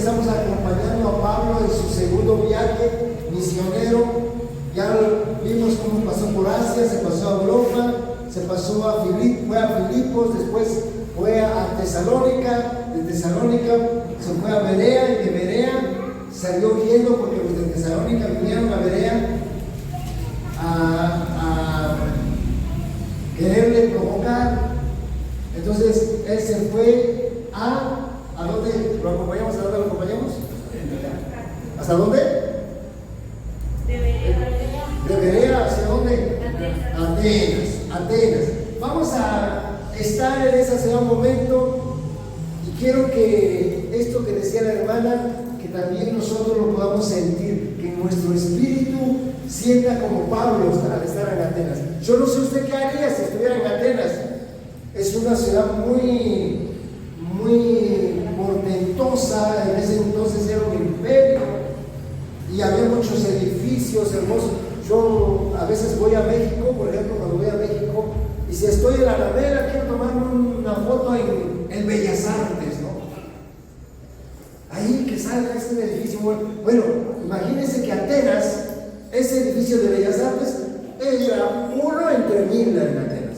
estamos acompañando a Pablo en su segundo viaje misionero. Ya vimos cómo pasó por Asia, se pasó a Europa, se pasó a fue a Filipos, después fue a Tesalónica, de Tesalónica se fue a Berea, y de Berea salió huyendo porque los de Tesalónica vinieron a Berea a quererle provocar. Entonces él se fue ¿a dónde lo acompañamos? ¿A dónde lo acompañamos? ¿Hasta dónde? De Berea, ¿hacia dónde? Atenas. Vamos a estar en ese segundo momento y quiero que esto que decía la hermana, que también nosotros lo podamos sentir, que nuestro espíritu sienta como Pablo al estar en Atenas. Yo no sé usted qué haría si estuviera en Atenas. Es una ciudad muy portentosa, en ese entonces era un imperio y había muchos edificios hermosos. Yo a veces voy a México, por ejemplo, cuando voy a México, y si estoy en la Alameda, quiero tomarme una foto en Bellas Artes, ¿no? Ahí que salga este edificio. Bueno, imagínense que Atenas, ese edificio de Bellas Artes, era uno entre mil en Atenas.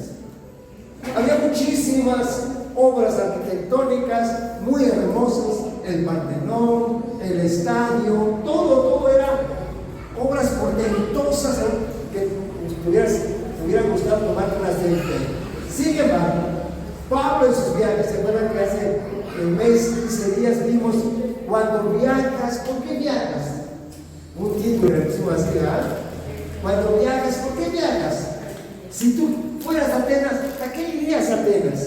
Había muchísimas obras arquitectónicas muy hermosas, el Partenón, el estadio, todo era obras portentosas que hubieran gustado tomar unas de ellas. Sin embargo, Pablo en sus viajes, ¿se acuerdan que hace un mes, 15 días vimos cuando viajas? ¿Por qué viajas? Un título le pusimos así, ¿verdad? Cuando viajas, ¿por qué viajas? Si tú fueras a Atenas, ¿a qué irías a Atenas?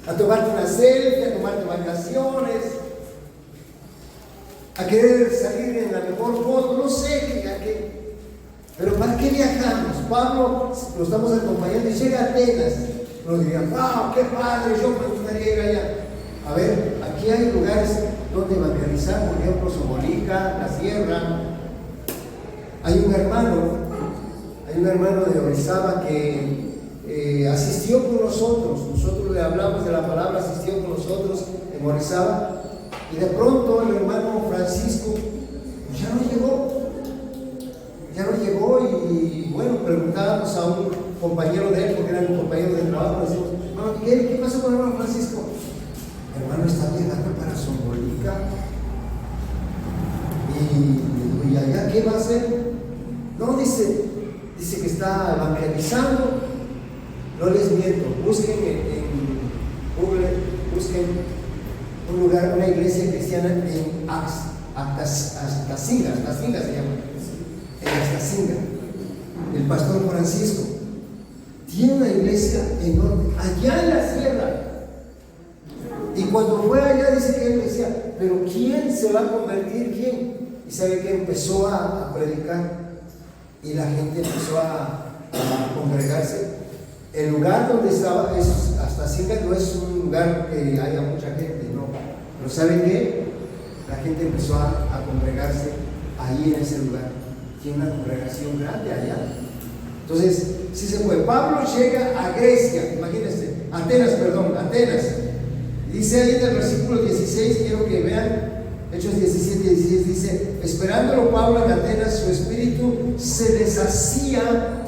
A tomarte una selfie, a tomarte vacaciones, a querer salir en la mejor foto, no sé a qué. Pero ¿para qué viajamos? Pablo lo estamos acompañando y llega a Atenas. Nos dirían, wow, qué padre, yo me gustaría ir allá. A ver, aquí hay lugares donde evangelizar, por ejemplo, Sobolica, La Sierra. Hay un hermano de Orizaba que asistió con nosotros le hablamos de la palabra, asistió con nosotros en Orizaba, y de pronto el hermano Francisco ya no llegó y bueno, preguntábamos a un compañero de él, porque era un compañero de trabajo, le decimos, hermano Miguel, ¿qué pasó con el hermano Francisco? Hermano, está llegando para Sombolica, y allá ¿qué va a hacer? No, dice que está evangelizando. No les miento, busquen en Google, busquen un lugar, una iglesia cristiana en Axtacinga se llama, en Axtacinga. El pastor Francisco tiene una iglesia enorme, allá en la sierra. Y cuando fue allá, dice que él decía, pero ¿quién se va a convertir? ¿Quién? Y sabe que empezó a predicar y la gente empezó a congregarse. El lugar donde estaba, Axtacinga no es un lugar que haya mucha gente, no. Pero ¿saben qué? La gente empezó a congregarse ahí en ese lugar. Tiene una congregación grande allá. Entonces, sí se fue. Pablo llega a Grecia, imagínense, Atenas. Dice ahí en el versículo 16, quiero que vean, Hechos 17, 16, dice, esperándolo Pablo en Atenas, su espíritu se deshacía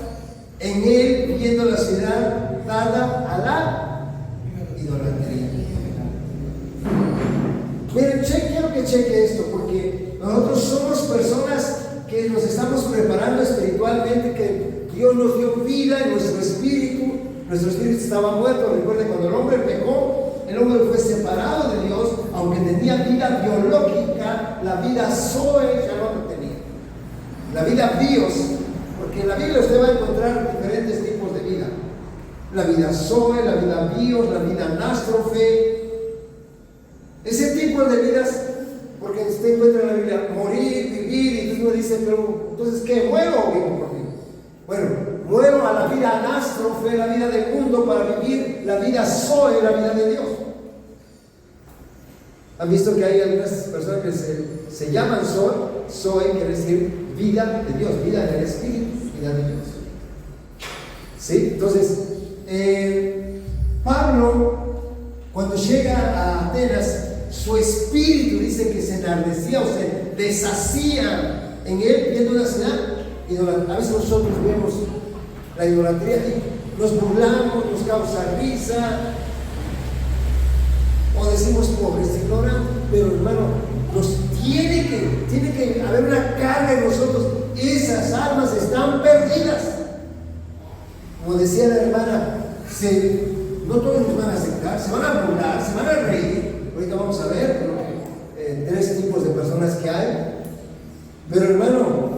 en él, viendo la ciudad dada a la idolatría. Miren, quiero que cheque esto, porque nosotros somos personas que nos estamos preparando espiritualmente, que Dios nos dio vida en nuestro espíritu estaba muerto. Recuerden, cuando el hombre pecó, el hombre fue separado de Dios, aunque tenía vida biológica, la vida Zoe ya no lo tenía. La vida bios, porque en la Biblia usted va a encontrar diferentes tipos de vida. La vida Zoe, la vida bios, la vida anástrofe. Ese tipo de vidas, porque usted encuentra en la Biblia morir, vivir, y uno dice, pero entonces ¿qué? ¿Muero o vivo por mí? Bueno, muero a la vida anástrofe, la vida del mundo, para vivir la vida Zoe, la vida de Dios. ¿Han visto que hay algunas personas que se llaman Zoe? Zoe quiere decir vida de Dios, vida del Espíritu, vida de Dios. ¿Sí? Entonces, Pablo, cuando llega a Atenas, su espíritu dice que se enardecía o se deshacía en él viendo una ciudad. A veces nosotros vemos la idolatría y nos burlamos, nos causa risa, o decimos pobres, ignoran, pero hermano, tiene que haber una carga en nosotros. Esas almas están perdidas. Como decía la hermana, no todos nos van a aceptar, se van a burlar, se van a reír. Ahorita vamos a ver tres tipos de personas que hay. Pero hermano,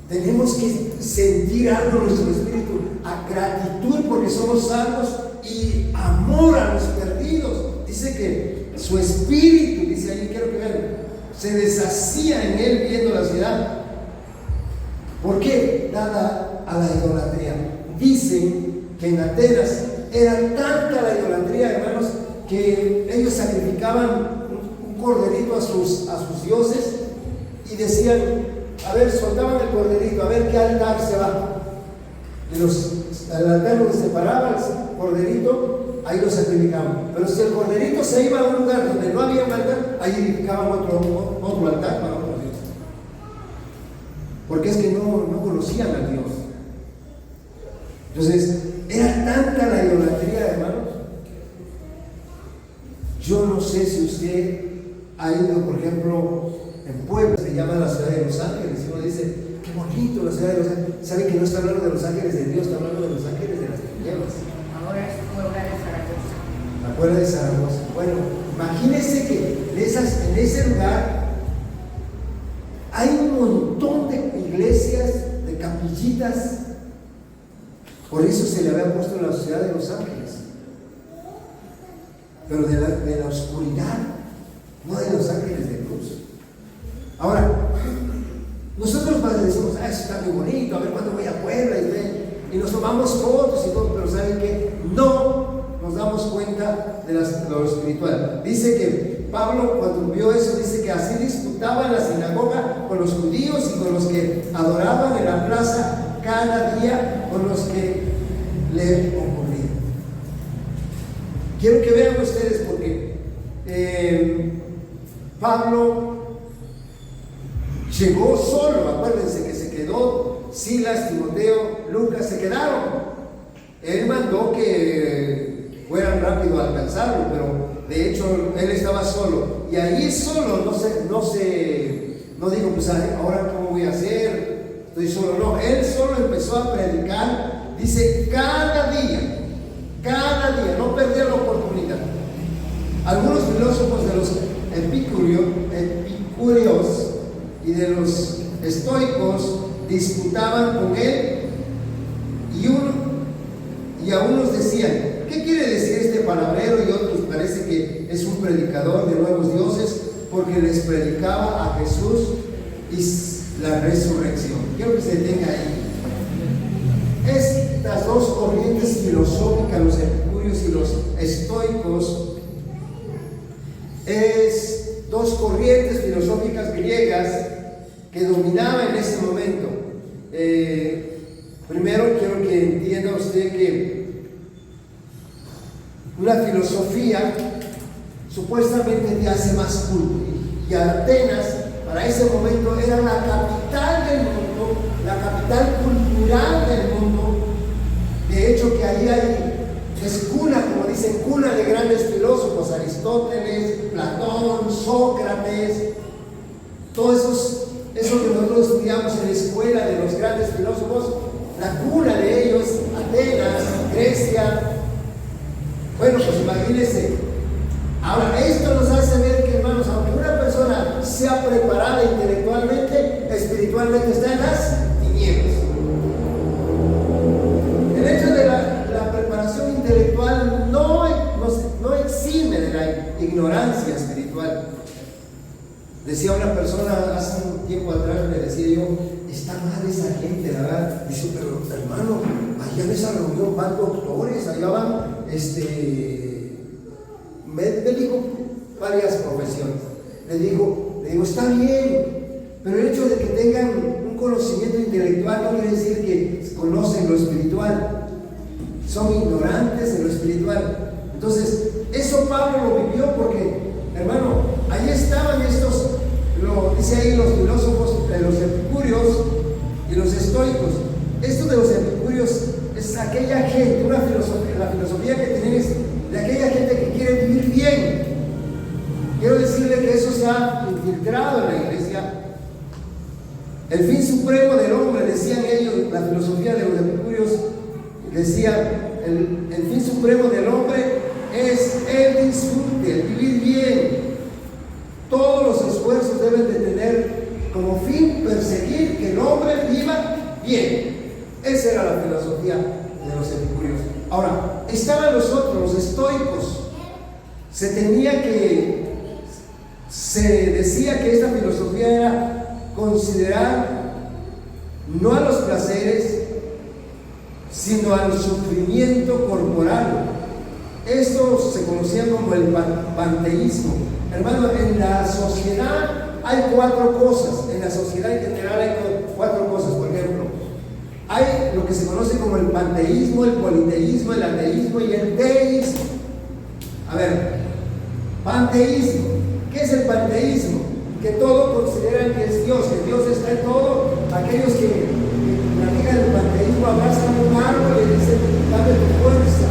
tenemos que sentir algo en nuestro espíritu, a gratitud porque somos salvos y amor a los perdidos. Dice que su espíritu, dice ahí, quiero que vean, se deshacía en él viendo la ciudad. ¿Por qué? Dada a la idolatría. Dicen que en Atenas era tanta la idolatría, hermanos, que ellos sacrificaban un corderito a sus dioses y decían, a ver, soltaban el corderito, a ver qué altar se va. El altar donde se paraba el corderito, ahí lo sacrificaban. Pero si el corderito se iba a un lugar donde no había un altar, ahí edificaban otro altar para otros dioses. Porque es que no conocían a Dios. Entonces, era tanta la idolatría, hermanos. Yo no sé si usted ha ido, por ejemplo, en Puebla, se llama la ciudad de Los Ángeles, y uno dice, qué bonito la ciudad de Los Ángeles. ¿Sabe que no está hablando de los ángeles de Dios, está hablando de los ángeles de las tinieblas? Ahora es Puebla de Zaragoza. La Puebla de Zaragoza. Bueno, imagínense que en ese lugar hay un montón de iglesias, de capillitas. Por eso se le había puesto la ciudad de Los Ángeles. Pero de la oscuridad, no de los ángeles de luz. Ahora, nosotros decimos, eso está muy bonito, a ver cuándo voy a Puebla y nos tomamos fotos y todo, pero ¿saben qué? No nos damos cuenta de lo espiritual. Dice que Pablo, cuando vio eso, dice que así disputaba en la sinagoga con los judíos y con los que adoraban en la plaza cada día, con los que le ocurrían. Quiero que vean ustedes porque Pablo llegó solo, acuérdense que se quedó Silas, Timoteo, Lucas, se quedaron. Él mandó que fueran rápido a alcanzarlo, pero de hecho él estaba solo. Y ahí solo no dijo, pues ahora cómo voy a hacer, estoy solo. No, él solo empezó a predicar, dice, cada día, no perdía la oportunidad. Algunos filósofos de los epicúreos y de los estoicos disputaban con él y a unos decían, ¿qué quiere decir este palabrero? Y otros parece que es un predicador de nuevos dioses porque les predicaba a Jesús y la resurrección. Quiero que se detenga ahí. Estas dos corrientes filosóficas, los epicúreos y los estoicos, es dos corrientes filosóficas griegas que dominaban en ese momento. Primero quiero que entienda usted que una filosofía supuestamente te hace más culto, y Atenas para ese momento era la capital del mundo, la capital cultural del mundo. De hecho que ahí es cuna, como dicen, cuna de grandes filósofos, Aristóteles, Platón, Sócrates, todos esos que nosotros estudiamos en la escuela de los grandes filósofos, la cuna de ellos, Atenas, Grecia. Bueno, pues imagínense. Ahora, esto nos hace ver que, hermanos, aunque una persona sea preparada intelectualmente, espiritualmente está en las tinieblas. El hecho de la preparación intelectual no exime de la ignorancia espiritual. Decía una persona hace un tiempo atrás, me decía yo, está mal esa gente, la verdad. Dice, pero hermano, allá en esa reunión van doctores, allá van, me dijo varias profesiones. Le digo, está bien, pero el hecho de que tengan un conocimiento intelectual no quiere decir que conocen lo espiritual. Son ignorantes de lo espiritual. Entonces, eso Pablo lo vivió porque, hermano, dice ahí los filósofos, los epicúreos y los estoicos. Esto de los epicúreos es aquella gente, la filosofía que tenés de aquella gente que quiere vivir bien. Quiero decirle que eso se ha infiltrado en la iglesia. El fin supremo del hombre, decían ellos, la filosofía de los epicúreos decía, el fin supremo del hombre es el disfrute, el vivir bien. Todos los esfuerzos deben de tener como fin perseguir que el hombre viva bien. Esa era la filosofía de los epicúreos. Ahora, estaban los otros, los estoicos. Se decía que esta filosofía era considerar no a los placeres, sino al sufrimiento corporal. Esto se conocía como el panteísmo. Hermano, en la sociedad hay 4 cosas. En la sociedad en general hay 4 cosas. Por ejemplo, hay lo que se conoce como el panteísmo, el politeísmo, el ateísmo y el teísmo. A ver, panteísmo. ¿Qué es el panteísmo? Que todos consideran que es Dios, que Dios está en todo. Aquellos que practican el panteísmo abrazan un árbol y dicen, dame tu fuerza,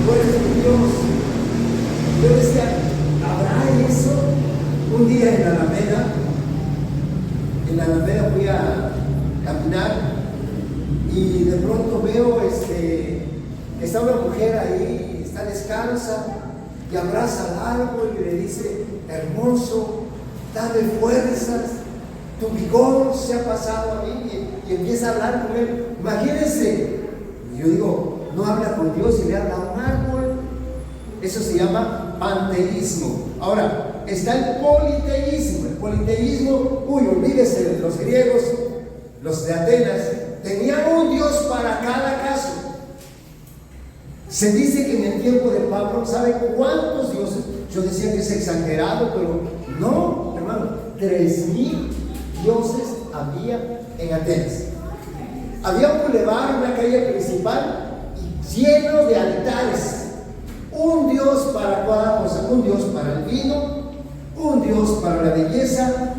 tú eres tu Dios. Yo decía, ¿habrá eso? Un día en la Alameda fui a caminar y de pronto veo que está una mujer ahí, está descalza y abraza al árbol y le dice, hermoso, dame fuerzas, tu vigor se ha pasado a mí, y empieza a hablar con él. Imagínense, yo digo, no habla con Dios y le habla a un árbol. Eso se llama panteísmo. Ahora, está el politeísmo. El politeísmo, olvídese, los griegos, los de Atenas, tenían un Dios para cada caso. Se dice que en el tiempo de Pablo, ¿sabe cuántos dioses? Yo decía que es exagerado, pero no, hermano, 3,000 dioses había en Atenas. Había un bulevar, una calle principal lleno de altares. Un Dios para cada cosa, un Dios para el vino, un Dios para la belleza,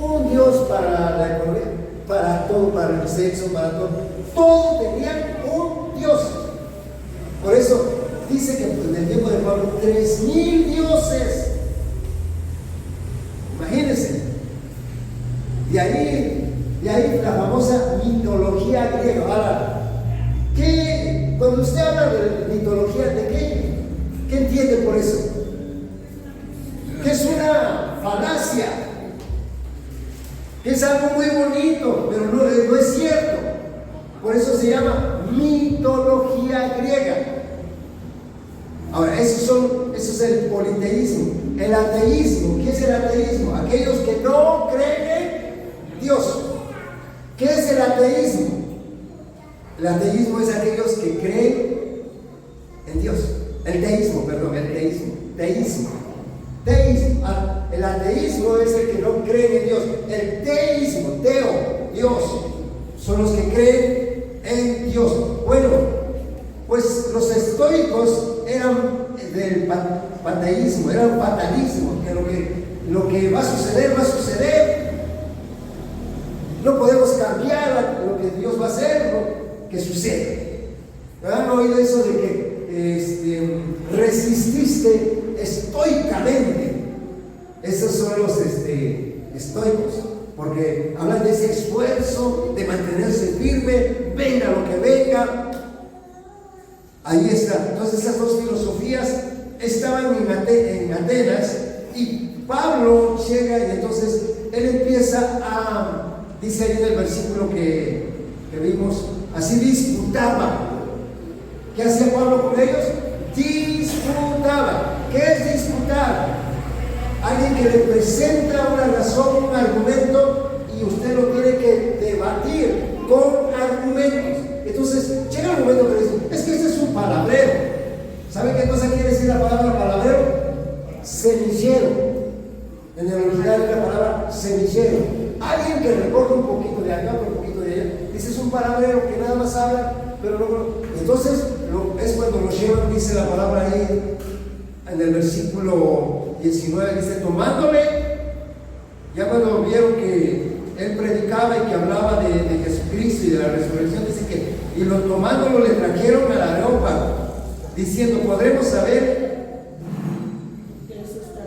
un Dios para la economía, para todo, para el sexo, para todo. Todos tenían un Dios. Por eso dice que en el tiempo de Pablo, 3,000 dioses. Imagínense. De ahí la famosa mitología griega. Ahora, cuando usted habla de mitología, ¿de qué entiende por eso? Que es una falacia, que es algo muy bonito, pero no es cierto. Por eso se llama mitología griega. Ahora, eso es el politeísmo. El ateísmo, ¿qué es el ateísmo? Aquellos que no creen en Dios. ¿Qué es el ateísmo? El ateísmo es aquellos que creen en Dios. El teísmo. El ateísmo es el que no cree en Dios. El teísmo, Dios, son los que creen en Dios. Bueno, pues los estoicos eran del panteísmo, eran fatalismo, que lo que va a suceder, va a suceder. No podemos cambiar lo que Dios va a hacer, lo que sucede. ¿Han oído eso de que resististe estoicamente? Esos son los estoicos, porque hablan de ese esfuerzo de mantenerse firme, venga lo que venga. Ahí está. Entonces esas dos filosofías estaban en Atenas, y Pablo llega y entonces él empieza dice ahí en el versículo que vimos, así disputaba. ¿Qué hacía Pablo con ellos? Disputaba. ¿Qué es disputar? Alguien que le presenta una razón, un argumento, y usted lo tiene que debatir con argumentos. Entonces llega el momento que dice, es que este es un palabrero. ¿Sabe qué cosa quiere decir la palabra palabrero? Semillero. En el original es la palabra semillero. Alguien que recoge un poquito de acá, un poquito de allá. Dice, es un palabrero que nada más habla, pero no. Entonces es cuando lo llevan, dice la palabra ahí en el versículo 19, dice, tomándole Ya cuando vieron que él predicaba y que hablaba de Jesucristo y de la resurrección, dice que, y lo tomándolo le trajeron al Areópago, diciendo, podremos saber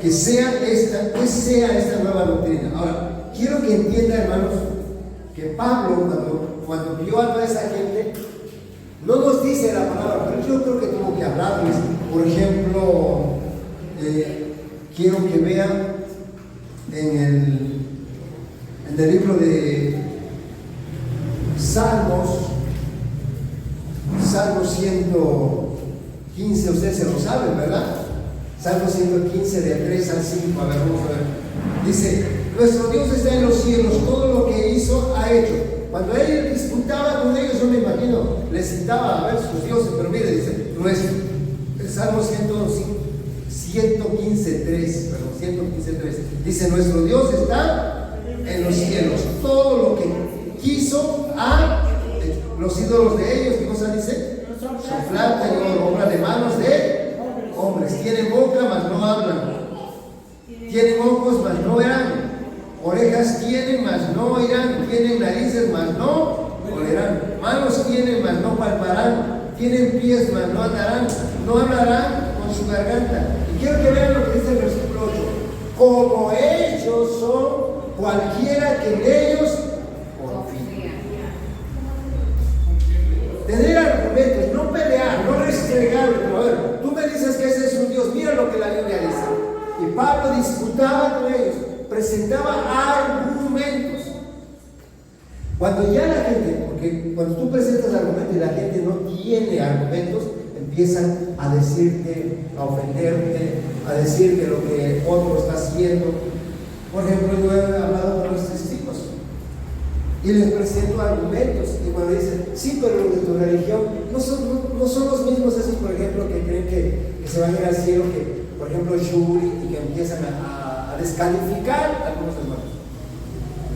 que sea esta nueva doctrina. Ahora, quiero que entiendan, hermanos, que Pablo, cuando vio a toda esa gente, no nos dice la palabra, pero yo creo que tuvo que hablarles. Por ejemplo, quiero que vean en el libro de Salmo 115, ustedes se lo saben, ¿verdad? Salmo 115, de 3 al 5, a ver, vamos a ver. Dice, nuestro Dios está en los cielos, todo lo que hizo, ha hecho. Cuando él disputaba con ellos, yo me imagino, les citaba a ver sus dioses, pero mire, dice, el Salmo 115.3, dice, nuestro Dios está en los cielos, todo lo que quiso ha hecho. Los ídolos de ellos, ¿qué cosa dice? Son plata y oro, obra de manos de hombres. Tienen boca, mas no hablan. Tienen ojos, mas no verán. Orejas tienen, mas no oirán. Tienen narices, mas no olerán. Manos tienen, mas no palparán. Tienen pies, mas no andarán. No hablarán con su garganta. Y quiero que vean lo que dice el versículo 8. Como ellos son, cualquiera que en ellos confía. Tener argumentos, no pelear, no restregar. A ver, tú me dices que ese es un Dios, mira lo que la Biblia dice. Y Pablo disputaba con ellos, presentaba argumentos. Cuando ya la gente, porque cuando tú presentas argumentos y la gente no tiene argumentos, empiezan a decirte, a ofenderte, a decir que lo que otro está haciendo. Por ejemplo, yo he hablado con los testigos y les presento argumentos, y cuando dicen, sí, pero los de tu religión no son los mismos esos, por ejemplo, que creen que se van a ir al cielo, que, por ejemplo, Shuri, y que empiezan a descalificar a algunos hermanos.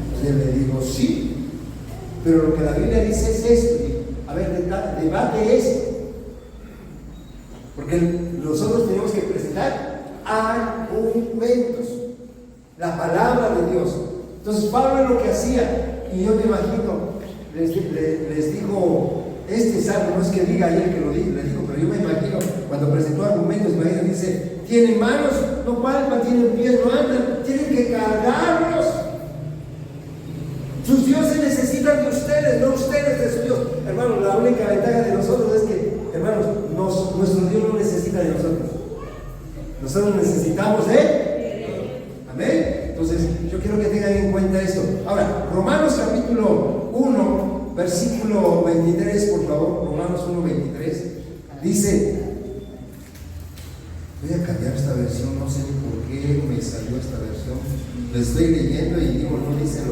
Entonces le digo, sí, pero lo que la Biblia dice es esto. A ver, debate esto, porque nosotros tenemos que presentar argumentos, la palabra de Dios. Entonces Pablo lo que hacía, y yo me imagino, les dijo, este salmo, no es que diga ayer que lo dijo, les dijo, pero yo me imagino cuando presentó argumentos, imagino, dice, tienen manos, no palpan, tienen pies, no andan, tienen que cargarlos. Sus dioses necesitan de ustedes, no ustedes de su Dios. Hermanos, la única ventaja de nosotros es que, hermanos, nuestro Dios no necesita de nosotros. Nosotros necesitamos de Él. Amén. Entonces, yo quiero que tengan en cuenta esto. Ahora, Romanos capítulo 1, versículo 23, por favor. Romanos 1, 23. Dice, voy a cambiar esta versión, no sé ni por qué me salió esta versión. Lo estoy leyendo y digo, no dice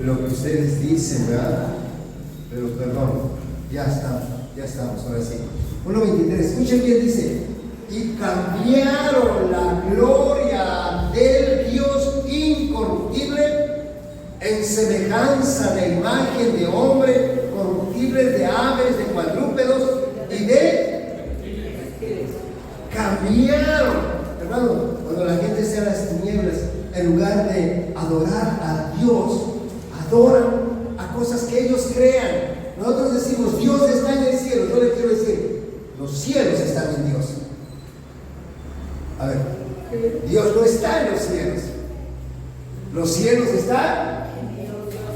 lo que ustedes dicen, ¿verdad? Pero perdón, ya estamos, ahora sí. 1.23, escuchen bien, dice, y cambiaron la gloria del Dios incorruptible en semejanza de imagen de hombre, corruptibles, de aves, de cuadrúpedos y de cambiaron. Hermano, cuando la gente sea las tinieblas, en lugar de adorar a Dios, adoran a cosas que ellos crean. Nosotros decimos, Dios está en el cielo. Yo le quiero decir, los cielos están en Dios. A ver, Dios no está en los cielos. Los cielos están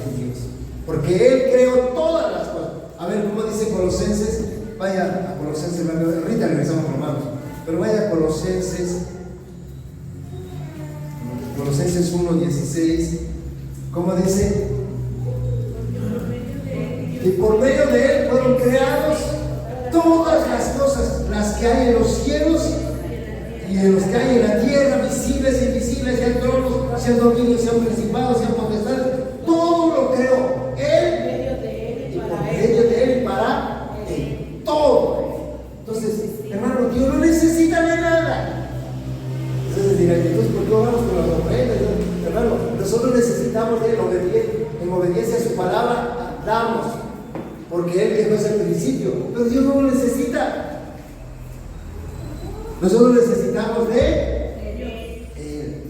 en Dios. Porque Él creó todas las cosas. A ver, ¿cómo dice Colosenses? Vaya a Colosenses, ahorita regresamos a Romanos. Pero vaya a Colosenses 1:16. ¿Cómo dice? Y por medio de Él fueron creados todas las cosas, las que hay en los cielos y en los que hay en la tierra, visibles e invisibles, sean tronos, sean dominios, sean principados, sean potestades. Todo lo creó Él, y por medio de Él y para Él. Todo. Entonces, hermano, Dios no necesita de nada. Entonces dirán, entonces, ¿por qué vamos con las ofrendas? Hermano, nosotros necesitamos de Él, en obediencia a su palabra, damos. Porque Él dejó ese principio, pero Dios no lo necesita. Nosotros necesitamos de Él.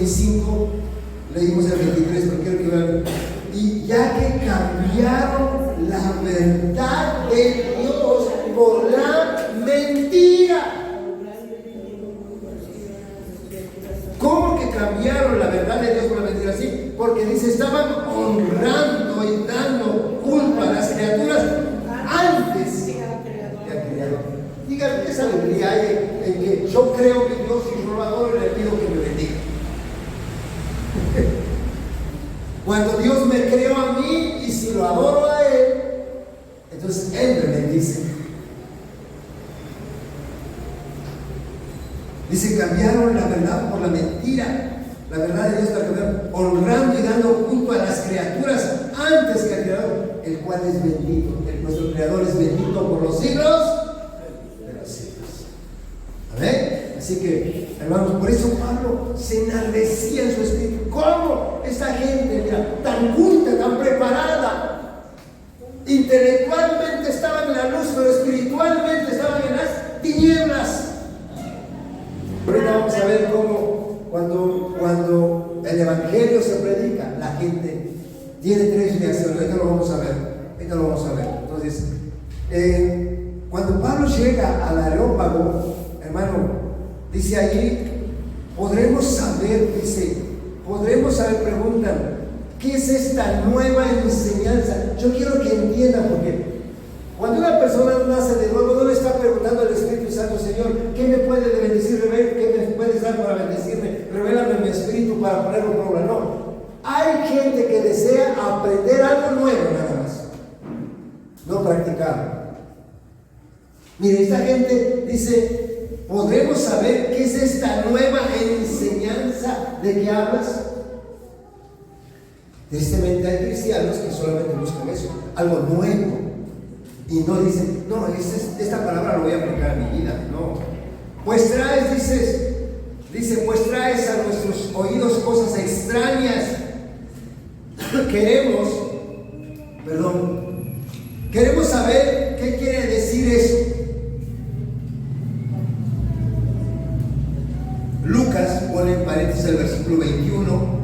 25, leímos el 23, pero quiero que vean. Y ya que cambiaron la verdad de Dios por la mentira. ¿Cómo que cambiaron la verdad de Dios por la mentira? Sí, porque dice, estaban honrando y dando culpa a las criaturas antes de al Creador. Digan, esa alegría hay en que yo creo que Dios y yo lo adoro y le pido que me bendiga. Cuando Dios me creó a mí y si lo adoro a Él, entonces Él me bendice. Dice, cambiaron la verdad por la mentira. La verdad de Dios la cambiaron, honrando y dando culto a las criaturas antes que al Creador, el cual es bendito. Nuestro Creador es bendito por los siglos de los siglos. ¿Amén? Así que, hermanos, por eso Pablo se enardecía en su espíritu. ¿Cómo esta gente, mira, tan culta, tan preparada, intelectualmente estaban en la luz, pero espiritualmente estaban en las tinieblas? Ahorita vamos a ver cómo cuando el Evangelio se predica, la gente tiene tres reacciones. Ahorita lo vamos a ver. Entonces, cuando Pablo llega al Areópago, hermano, dice allí, podremos saber, preguntan, ¿qué es esta nueva enseñanza? Yo quiero que entiendan, porque cuando una persona nace de nuevo, no le está preguntando al Espíritu Santo, Señor, ¿qué me puede bendecir? ¿Qué me puedes dar para bendecirme? Revélame mi espíritu para ponerlo por obra. No. Hay gente que desea aprender algo nuevo nada más, no practicarlo. Mire, esta gente dice, ¿podremos saber qué es esta nueva enseñanza de que hablas? Tristemente hay cristianos que solamente buscan eso, algo nuevo. Y no dicen, no, esta palabra lo voy a aplicar a mi vida. No. Pues traes, dice, pues traes a nuestros oídos cosas extrañas. Queremos saber qué quiere decir eso. Lucas pone en paréntesis el versículo 21.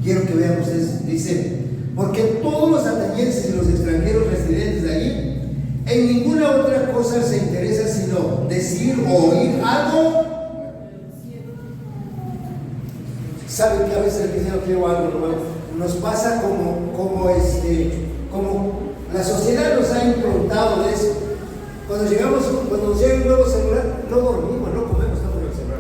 Quiero que vean ustedes, dice, porque todos los atenienses y los extranjeros residentes de allí en ninguna otra cosa se interesa sino decir o oír algo. ¿Saben que a veces el cristiano quiere algo, hermano? Nos pasa como la sociedad nos ha implantado de eso. Cuando nos llega un nuevo celular, no dormimos, no comemos, estamos en el celular.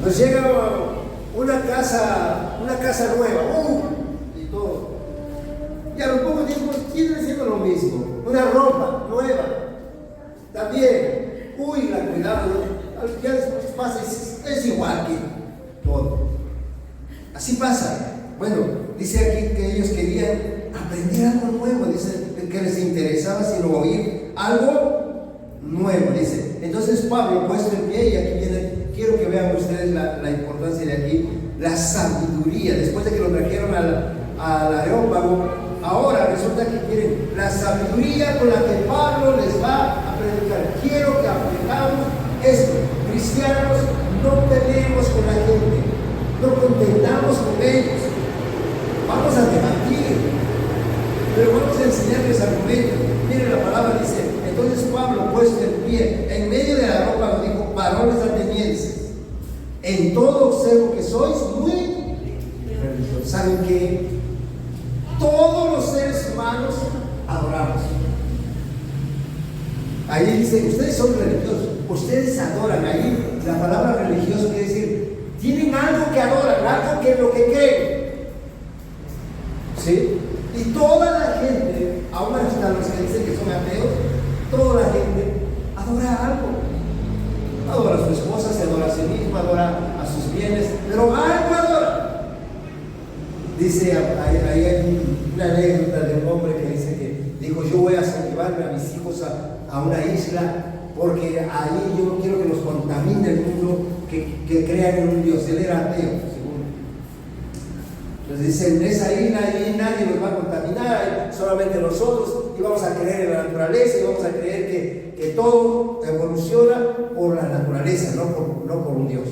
Nos llega una casa nueva, y todo. Y a lo poco tiempo siguen siendo lo mismo. Una ropa nueva, también. La cuidado, ya después pasa, es igual que todo. Así pasa. Bueno, dice aquí que ellos querían aprender algo nuevo, dice que les interesaba sino oír algo nuevo, dice. Entonces Pablo, puesto en pie, y aquí viene, quiero que vean ustedes la importancia de aquí, la sabiduría. Después de que lo trajeron al Areópago, ahora resulta que quieren la sabiduría con la que Pablo les va a predicar. Quiero que aprendamos esto. Cristianos, no peleemos con la gente, no contendamos con ellos. Vamos a debatir, pero vamos a enseñarles argumentos. Miren, la palabra dice, entonces Pablo, puesto en pie, en medio de la ropa, dijo, varones atenienses, en todo observo que sois muy religiosos. ¿Saben qué? Todos los seres humanos adoramos. Ahí dice, ustedes son religiosos, ustedes adoran. Ahí la palabra religioso quiere decir, tienen algo que adoran, algo que lo que creen. ¿Sí? Y toda la gente, aún hasta los que dicen que son ateos, toda la gente adora algo. Adora a su esposa, se adora a sí misma, adora a sus bienes, pero algo adora. Dice, ahí hay una anécdota de un hombre que dice que dijo, yo voy a llevarme a mis hijos a una isla porque ahí yo no quiero que los contamine el mundo, que crean en un Dios. Él era ateo, seguro. Entonces dice, en esa isla ahí nadie nos va a contaminar, solamente nosotros. y vamos a creer en la naturaleza y vamos a creer que todo evoluciona por la naturaleza, no por un Dios.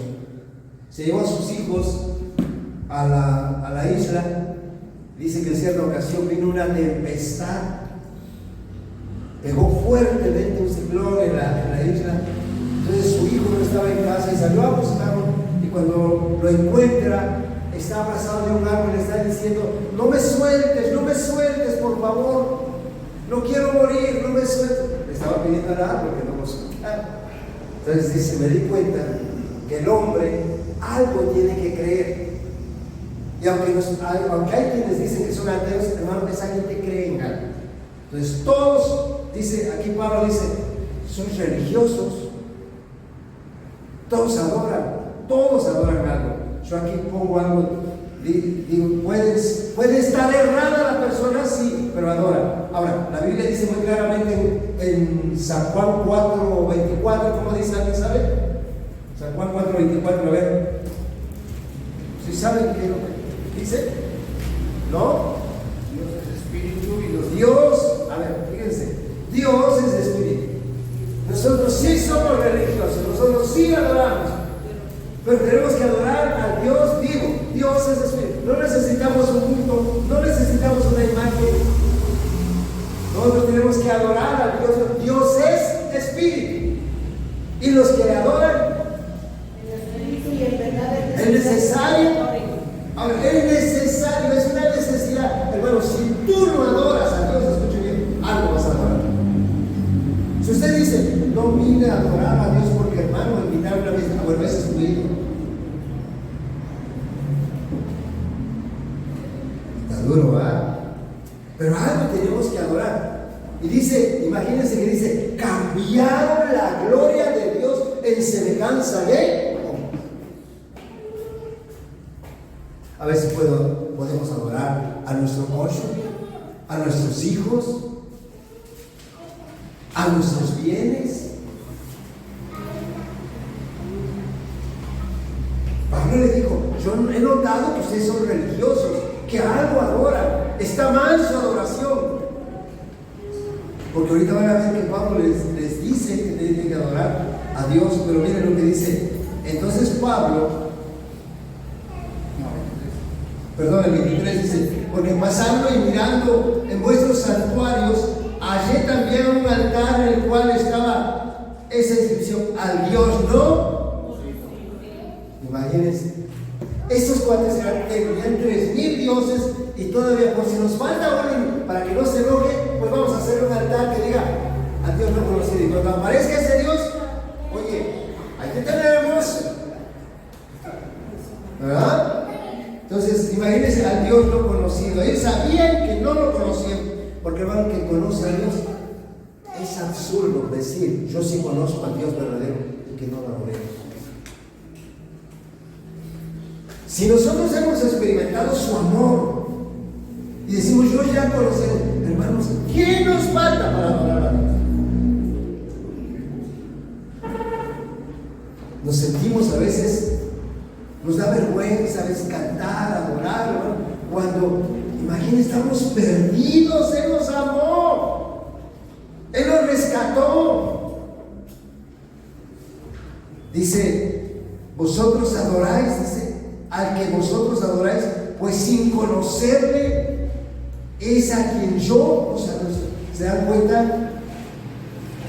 Se llevó a sus hijos a la isla. Dice que en cierta ocasión vino una tempestad, pegó fuertemente un ciclón en la isla. Entonces su hijo no estaba en casa y salió a buscarlo, y cuando lo encuentra está abrazado de un árbol y le está diciendo: no me sueltes, por favor, no quiero morir, no me sueltes. Le estaba pidiendo al árbol que no lo soltara. Entonces dice: me di cuenta que el hombre algo tiene que creer. Y aunque hay quienes dicen que son ateos, hermano, esa gente cree en algo. Entonces todos, dice aquí Pablo, dice, son religiosos, todos adoran algo. Yo aquí pongo algo, digo, puede estar errada la persona, sí, pero adora. Ahora, la Biblia dice muy claramente en San Juan 4:24, ¿cómo dice? ¿Alguien sabe? San Juan 4:24, a ver. ¿Sí saben qué es lo que dice? ¿No? Dios es espíritu y los Dios, a ver, fíjense, Dios es espíritu. Nosotros sí somos religiosos, nosotros sí adoramos, pero tenemos que adorar al Dios vivo. Dios es espíritu. No necesitamos un culto, no necesitamos una imagen. Nosotros tenemos que adorar al Dios. Dios es espíritu. Y los que le adoran, es necesario. Ahora, es necesario, es una necesidad. Hermano, si tú no adoras a Dios, escuche bien, algo vas a adorar. Si usted dice: no vine a adorar a Dios porque, hermano, invitar una vez, bueno, ese es tu ídolo. Está duro, ¿verdad? Pero algo tenemos que adorar. Y dice, imagínense que dice: cambiaron la gloria de Dios en semejanza de hombres. A ver si podemos adorar a nuestro cónyuge, a nuestros hijos, a nuestros bienes. Pablo le dijo: yo he notado que ustedes son religiosos, que algo adoran, está mal su adoración. Porque ahorita van a ver que Pablo les dice que tienen que adorar a Dios, pero miren lo que dice. Entonces Pablo, el 23 dice: porque pasando y mirando en vuestros santuarios, hallé también un altar en el cual estaba esa inscripción: al Dios no. Imagínense, estos cuates tenían 3,000 dioses, y todavía, por si nos falta uno para que no se enoje, pues vamos a hacer un altar que diga: a Dios no conocido. Y cuando aparezca ese Dios, oye, aquí tenemos, ¿verdad? Entonces, imagínense al Dios no conocido. Ellos sabían que no lo conocían, porque hermano, que conoce a Dios, es absurdo decir: yo sí conozco al Dios verdadero, y que no lo adoremos. Si nosotros hemos experimentado su amor y decimos: yo ya conocí, hermanos, ¿qué nos falta para adorar a Dios? Nos sentimos a veces, nos da vergüenza a veces cantar, adorar, ¿no? Cuando, imagínense, estamos perdidos. Él nos amó, Él nos rescató. Dice: vosotros adoráis, dice, al que vosotros adoráis, pues sin conocerle es a quien yo, o sea, ¿se dan cuenta?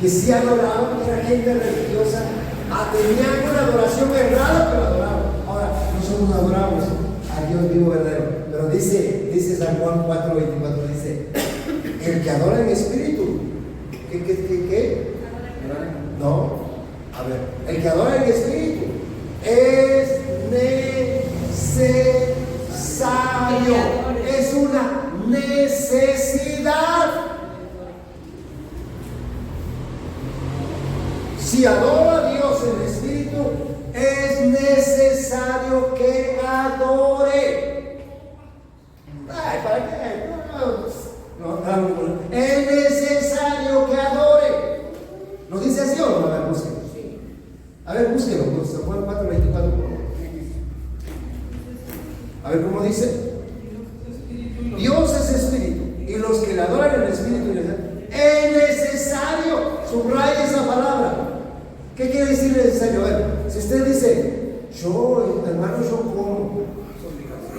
Que sí adoraban, que era gente religiosa, tenían una adoración errada, pero adoraban. Ahora, nosotros adoramos a Dios vivo verdadero. Pero dice San Juan 4:24, dice: el que adora en espíritu, ¿qué? No, a ver, el que adora en espíritu es necesario, es una necesidad. Si adoro a Dios en espíritu, es necesario que adore. Ay, ¿para qué? No, es necesario que adore. ¿Nos dice así o no? A ver, búsquelo. A ver, búsquelo. San Juan 4:24. A ver, ¿cómo dice? Dios es espíritu, y los que le adoran en espíritu y en verdad necesario. Subraya esa palabra. ¿Qué quiere decir necesario? A ver, si usted dice, yo, hermano, yo como,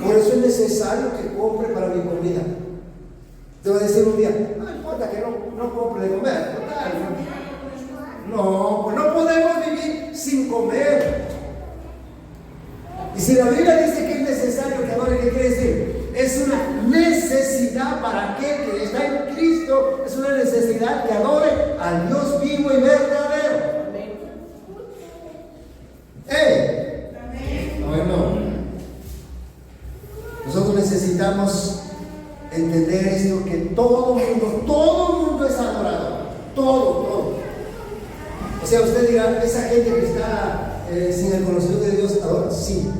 por eso es necesario que compre para mi comida. Te va a decir un día, no importa que no compre de comer, total. No, pues no podemos vivir sin comer. Y si la Biblia dice que es necesario que adore, ¿qué quiere decir? Es una necesidad para aquel que está en Cristo, es una necesidad que adore al Dios vivo y verdadero. Bueno, nosotros necesitamos entender esto, que todo mundo es adorador, todo. O sea, usted dirá, esa gente que está sin el conocimiento de Dios, adora, sí.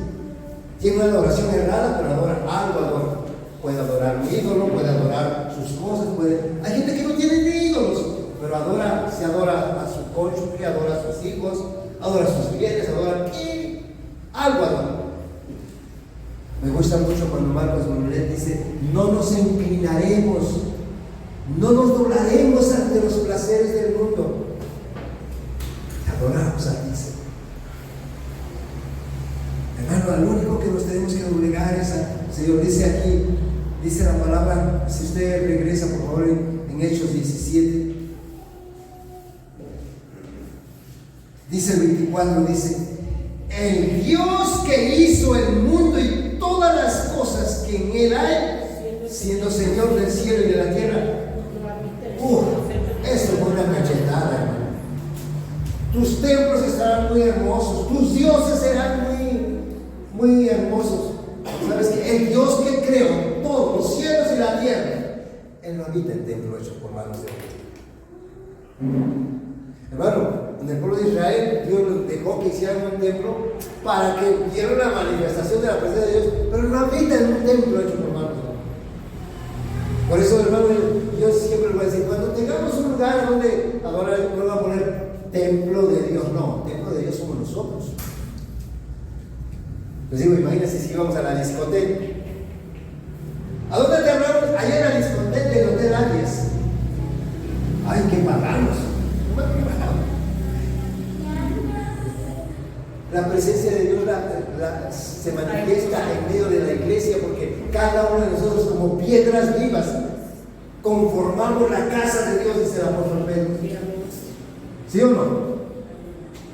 Tiene una adoración errada, pero adora algo, adora. Puede adorar un ídolo, puede adorar sus cosas, hay gente que no tiene ni ídolos, pero se adora a su cónyuge, adora a sus hijos, adora sus bienes, algo adora. Me gusta mucho cuando Marcos Brunet dice, no nos inclinaremos, no nos doblaremos ante los placeres del mundo. Adoramos a Cristo. Hermano, al único que nos tenemos que doblegar es al Señor. Dice aquí, dice la palabra, si usted regresa por favor en Hechos 17, dice el 24, dice, el Dios que hizo el mundo y todas las cosas que en él hay, siendo Señor del cielo y de la tierra. Esto fue una cachetada, hermano. Tus templos estarán muy hermosos, tus dioses serán muy hermosos. ¿Sabes qué? El Dios que creó todos los cielos y la tierra, Él no habita en templo hecho por manos de hombres. Hermano, en el pueblo de Israel, Dios dejó que hicieran un templo para que vieran la manifestación de la presencia de Dios, pero no habita en un templo hecho por manos de hombres. Por eso, hermano, yo siempre voy a decir, cuando tengamos un lugar donde adorar, no va a poner templo de Dios, no, templo de Dios somos nosotros. Les digo, imagínense si íbamos a la discoteca. ¿A dónde te hablamos? Allá en la discoteca del Hotel Arias. Ay, qué paganos. La presencia de Dios se manifiesta en medio de la iglesia, porque cada uno de nosotros, como piedras vivas, conformamos la casa de Dios, dice el apóstol Pedro. ¿Sí o no?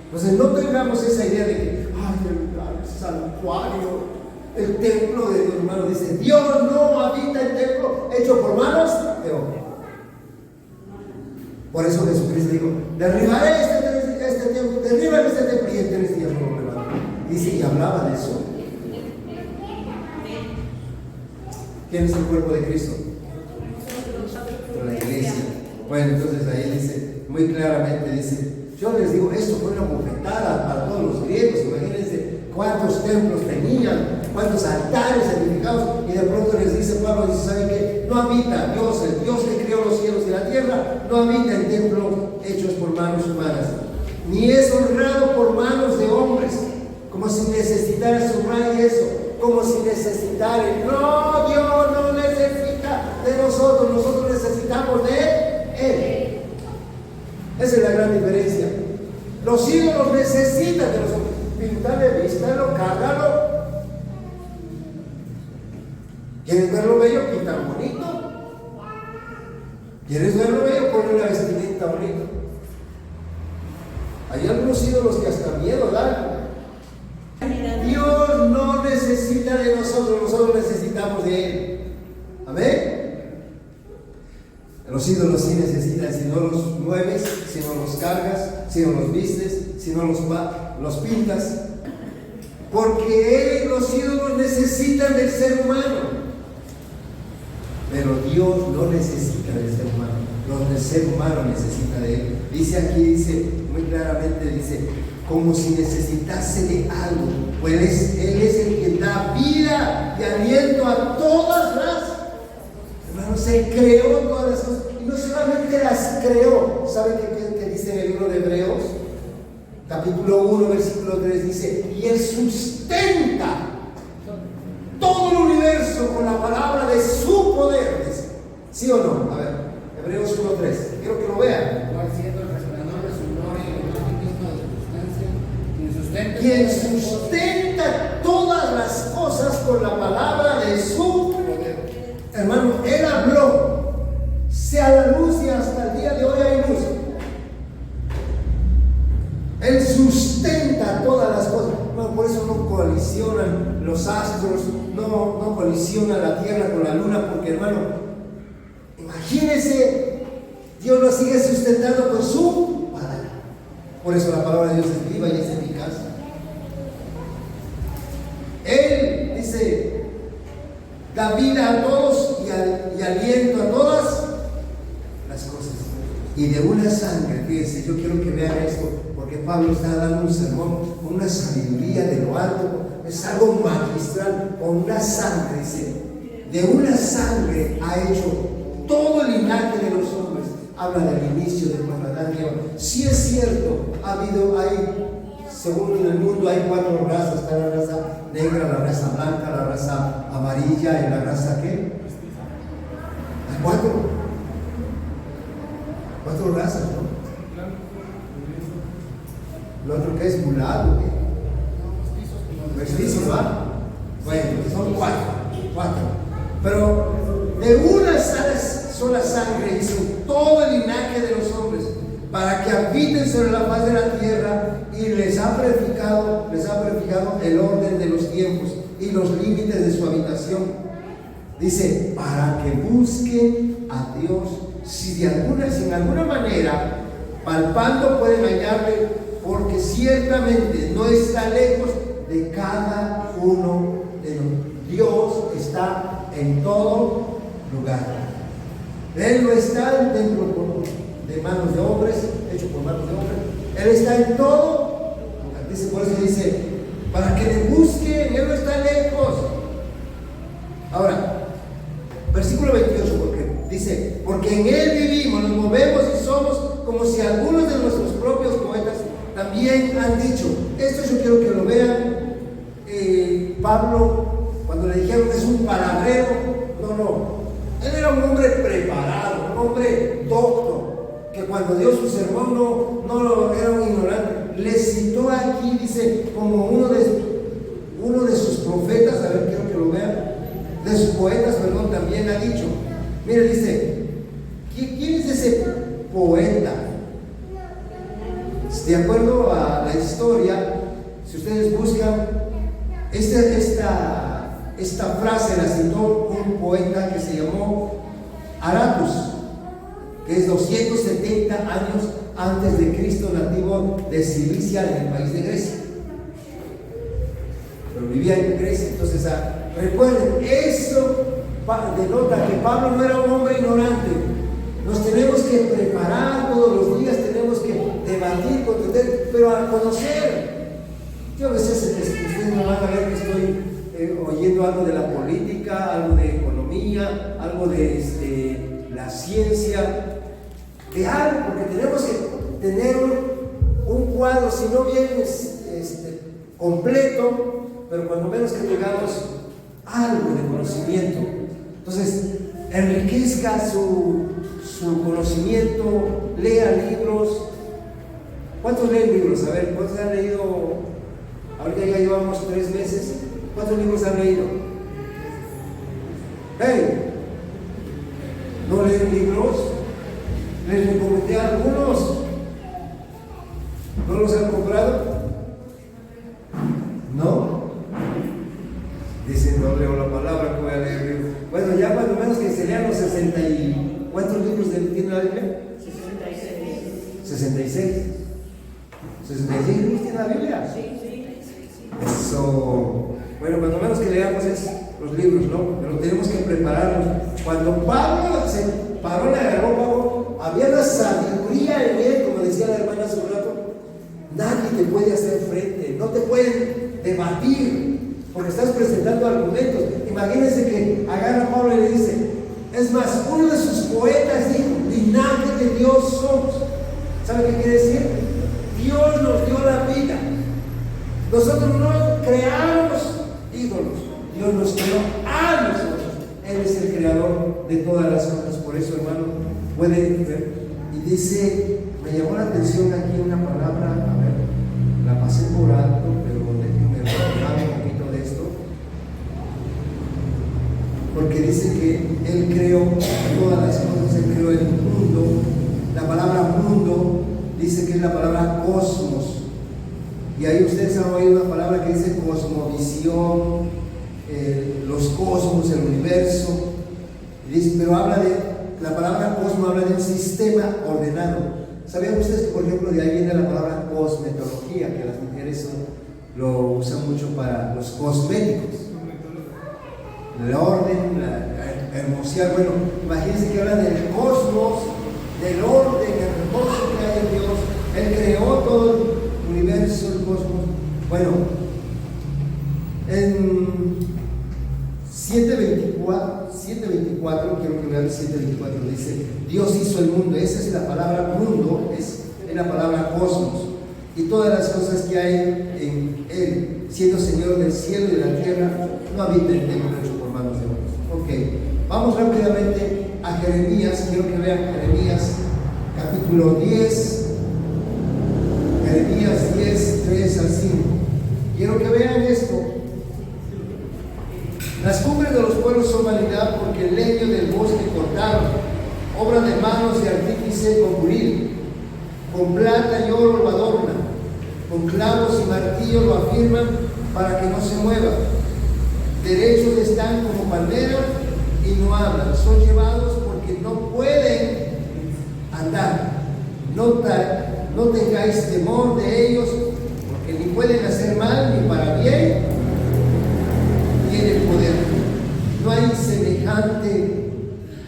Entonces no tengamos esa idea de que, ay, el santuario, el templo de Dios, hermano. Dice, Dios no habita en templo hecho por manos de hombre. Por eso Jesucristo dijo, derribaré este templo, derribaré este templo, y en 3 días lo levantaré. Dice, y hablaba de eso. ¿Quién es el cuerpo de Cristo? La iglesia. Bueno, entonces ahí dice, muy claramente dice, yo les digo, esto fue una bofetada para todos los griegos. Imagínense cuántos templos tenían, cuántos altares edificados, y de pronto les dice Pablo, dice, ¿saben qué? No habita Dios, el Dios que creó los cielos y la tierra, no habita en templos hechos por manos humanas, ni es honrado por manos de hombres, como si necesitara subrayar eso, como si necesitara. No, Dios no necesita de nosotros necesitamos de Él. Esa es la gran diferencia. Los ídolos necesitan de nosotros. Píntale, vístalo, cárgalo. ¿Quieres verlo bello? Pinta bonito. ¿Quieres verlo bello? Ponle una vestimenta bonita. Hay algunos ídolos que hasta miedo dan. Dios no necesita de nosotros necesitamos de Él. Amén. Los ídolos sí necesitan, si no los mueves, si no los cargas, si no los vistes, si no los pintas. Porque los ídolos necesitan del ser humano. Pero Dios no necesita del ser humano. El ser humano necesita de Él. Dice aquí, dice muy claramente, dice, como si necesitase de algo. Pues Él es el que da vida y aliento a todas las. Hermanos, Él creó todas las cosas. Y no solamente las creó. ¿Saben qué dice en el libro de Hebreos? Capítulo 1, versículo 3 dice, y Él sustenta todo el universo con la palabra de su poder. Dice. ¿Sí o no? A ver, Hebreos 1:3. Quiero que lo vean. sustenta todas las cosas por la palabra de su poder. Hermano, Él habló, sea la luz y hasta el día de hoy hay luz. Él sustenta todas las cosas. No, por eso no colisionan los astros, no colisiona la tierra con la luna, porque hermano, imagínense, Dios lo sigue sustentando con su palabra. Por eso la palabra de Dios es viva y es eficaz. Él dice, da vida a todos y aliento a todas las cosas. Y de una sangre, fíjense, yo quiero que vean esto, porque Pablo está dando un sermón con una sabiduría de lo alto, es algo magistral, con una sangre, dice, de una sangre ha hecho todo el linaje de los hombres. Habla del inicio de cuando Adán y Eva. Sí es cierto, según el mundo hay 4 razas, está la raza negra, la raza blanca, la raza amarilla y la raza ¿qué? Hay 4 razas, ¿no? Lo otro que es mulato, ¿qué? Mestizos, ¿va? Bueno, son 4. Pero de una sola sangre hizo todo el linaje de los hombres, para que habiten sobre la faz de la tierra, y les ha prefijado el orden de los tiempos y los límites de su habitación. Dice, para que busquen a Dios, si en alguna manera, palpando pueden hallarle, porque ciertamente no está lejos de cada uno de nosotros. Dios está en todo lugar. Él no está en templo de manos de hombres, hecho por manos de hombres. Él está en todo lugar. Dice, por eso dice, para que le busquen, Él no está lejos. Ahora, versículo 28, porque dice, porque en Él vivimos, nos movemos y somos, como si algunos de nuestros propios poetas también han dicho. Esto yo quiero que lo vean. Pablo, cuando le dijeron que es un palabrero, no. Él era un hombre preparado, un hombre docto, que cuando dio su sermón no era un ignorante. Le citó aquí, dice, como uno de sus profetas, a ver, quiero que lo vean, de sus poetas, perdón, también ha dicho. Mire, dice, ¿quién es ese poeta? De acuerdo a la historia, si ustedes buscan, esta frase la citó un poeta que se llamó Aratus, que es 270 años antes de Cristo, nativo de Cilicia, en el país de Grecia. Pero vivía en Grecia. Entonces, recuerden, esto denota que Pablo no era un hombre ignorante. Nos tenemos que preparar todos los días, tenemos que debatir, contender, pero al conocer. Yo a veces, ustedes me van a ver que estoy oyendo algo de la política, algo de economía, algo de la ciencia, de algo, porque tenemos que tener un cuadro, si no bien completo, pero cuando menos que tengamos algo de conocimiento. Entonces, enriquezca su conocimiento, lea libros. ¿Cuántos leen libros? A ver, ¿cuántos han leído? Ahorita ya llevamos 3 meses. ¿Cuántos libros han leído? ¡Hey! ¿No leen libros? Les recomendé algunos. ¿No los han comprado? ¿No? Dicen, no leo la palabra, que voy a leer el libro. Bueno, ya cuando menos que se lean los 60 y... ¿Cuántos libros tiene la Biblia? 66. ¿66 libros tiene la Biblia? Sí. Eso. Bueno, cuando menos que leamos los libros, ¿no? Pero tenemos que prepararnos. Cuando Pablo se paró en el aerópago, había una sabiduría en él, como decía la hermana hace un rato. Nadie te puede hacer frente, no te pueden debatir, porque estás presentando argumentos. Imagínense que agarra a Pablo y le dice, es más, uno de sus poetas dijo, linaje de Dios somos. ¿Sabe qué quiere decir? Dios nos dio la vida. Nosotros no creamos ídolos, Dios nos creó a nosotros. Él es el creador de todas las cosas. Por eso, hermano, puede ver. Y dice, me llamó la atención aquí una palabra, a ver, la pasé por alto, pero déjenme porque dice que Él creó todas las cosas, Él creó el mundo. La palabra mundo dice que es la palabra cosmos. Y ahí ustedes han oído una palabra que dice cosmovisión, los cosmos, el universo. Pero habla de, la palabra cosmos habla de un sistema ordenado. ¿Sabían ustedes que, por ejemplo, de ahí viene la palabra cosmetología, que las mujeres lo usan mucho para los cosméticos? El orden, la hermosía. Bueno, imagínense que hablan del cosmos, del orden hermoso que hay en Dios. Él creó todo el universo, el cosmos. Bueno, en 7:24, quiero que vean 7:24, dice: Dios hizo el mundo. Esa es la palabra mundo, es la palabra cosmos, y todas las cosas que hay en Él, siendo Señor del cielo y de la tierra, no habita en templo hecho por manos de hombres. Ok, vamos rápidamente a Jeremías. Quiero que vean Jeremías capítulo 10, Jeremías 10, 3 al 5. Quiero que vean esto. Las cumbres de los pueblos son vanidad, porque el leño del bosque cortaron, obra de manos de artífice con buril. Con plata y oro lo adornan, con clavos y martillo lo afirman para que no se mueva. Derechos están como palmera y no hablan, son llevados porque no pueden andar. No tengáis temor de ellos, porque ni pueden hacer mal ni para bien, tienen poder. No hay semejante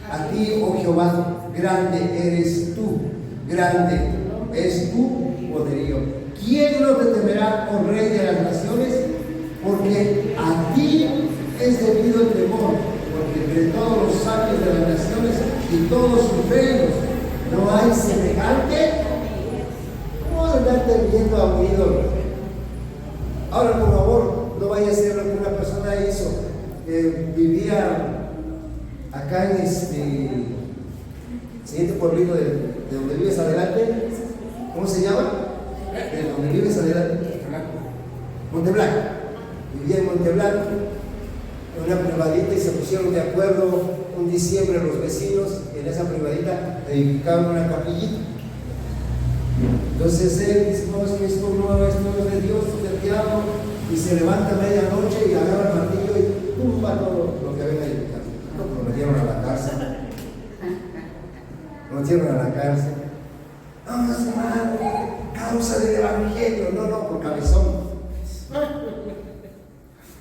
a ti, oh Jehová, grande eres tú, grande es tu poderío. ¿Quién no te temerá, oh Rey de las naciones? Porque a ti es debido el temor, porque entre todos los sabios de las naciones y todos sus reinos no hay semejante. ¿Cómo andarte viendo a un ídolo? Ahora, por favor, no vaya a ser lo que una persona hizo. Vivía acá en siguiente pueblito de donde vives adelante. ¿Cómo se llama? De donde vives adelante. Monteblanco. Vivía en Monteblanco, en una privadita, y se pusieron de acuerdo un diciembre los vecinos, en esa privadita edificaron una capillita. Entonces él dice: no, es que esto no es de Dios, esto es del diablo. Y se levanta a medianoche y agarra el martillo y tumba todo lo que habían edificado. Lo metieron a la cárcel. Lo metieron a la cárcel. No, hermano, causa del evangelio. No, por cabezón.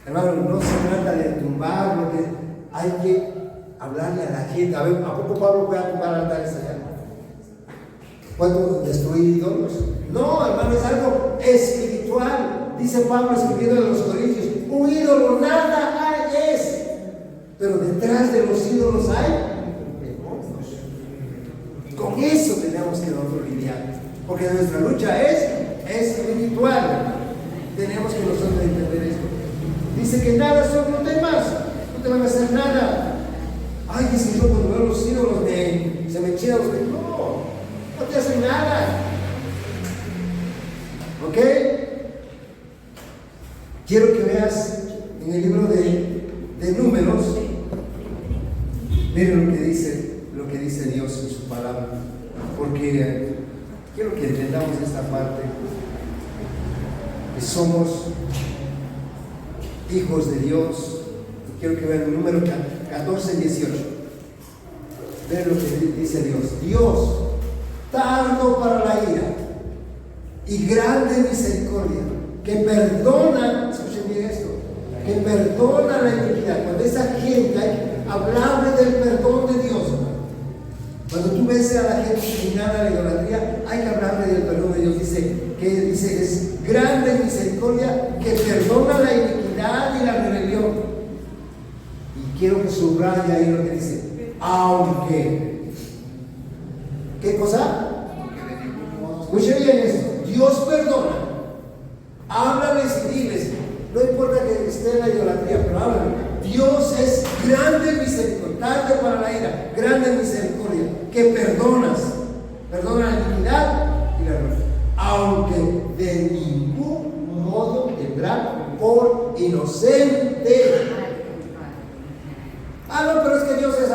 Hermano, no se trata de tumbar, lo que hay que hablarle a la gente. A ver, ¿a poco Pablo puede tumbar altares allá? ¿Puedo destruir ídolos? No, hermano, es algo espiritual. Dice Pablo escribiendo a los Corintios: un ídolo nada es, pero detrás de los ídolos hay demonios. Con eso tenemos que nosotros lidiar, porque nuestra lucha es espiritual. Tenemos que nosotros entender esto. Dice que nada son, no temas, no te van a hacer nada. Ay, dice: yo cuando veo los ídolos se me enchinan los dedos. No te hacen nada. ¿Ok? Quiero que veas en el libro de Números. Miren lo que dice Dios en su palabra, porque quiero que entendamos esta parte, que somos hijos de Dios. Quiero que vean el número 14 y 18. Miren lo que dice Dios: Dios, tardo para la ira y grande misericordia, que perdona, escuchen bien esto, que perdona la iniquidad. Cuando esa gente, hay que hablarle del perdón de Dios. Cuando tú ves a la gente inclinada a la idolatría, hay que hablarle del perdón de Dios. Dice que es grande misericordia, que perdona la iniquidad y la rebelión. Y quiero que subraye ahí lo que dice: aunque. ¿Qué cosa? Escuche bien esto: Dios perdona. Háblales y diles, no importa que esté en la idolatría, pero háblale. Dios es grande misericordia, tarde para la ira, grande misericordia, que perdona la iniquidad y la rebelión, aunque de ningún modo tendrá por inocente.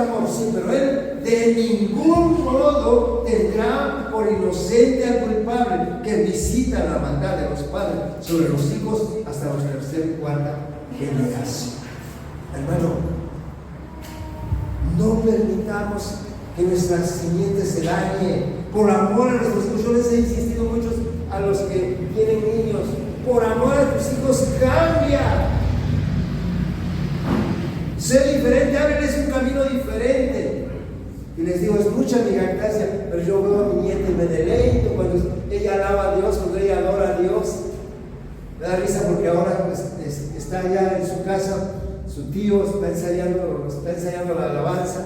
amor, sí, pero Él de ningún modo tendrá por inocente al culpable, que visita la maldad de los padres sobre los hijos hasta la tercera y cuarta generación. Hermano, no permitamos que nuestra simiente se dañe por amor a nuestros hijos. Yo les he insistido muchos a los que tienen niños, por amor a tus hijos, cambia. Sé diferente, ábreles un camino diferente. Y les digo, es mucha mi jactancia, pero yo veo a mi nieta y me deleito cuando ella alaba a Dios, cuando ella adora a Dios. Me da risa porque ahora está allá en su casa, su tío está ensayando la alabanza,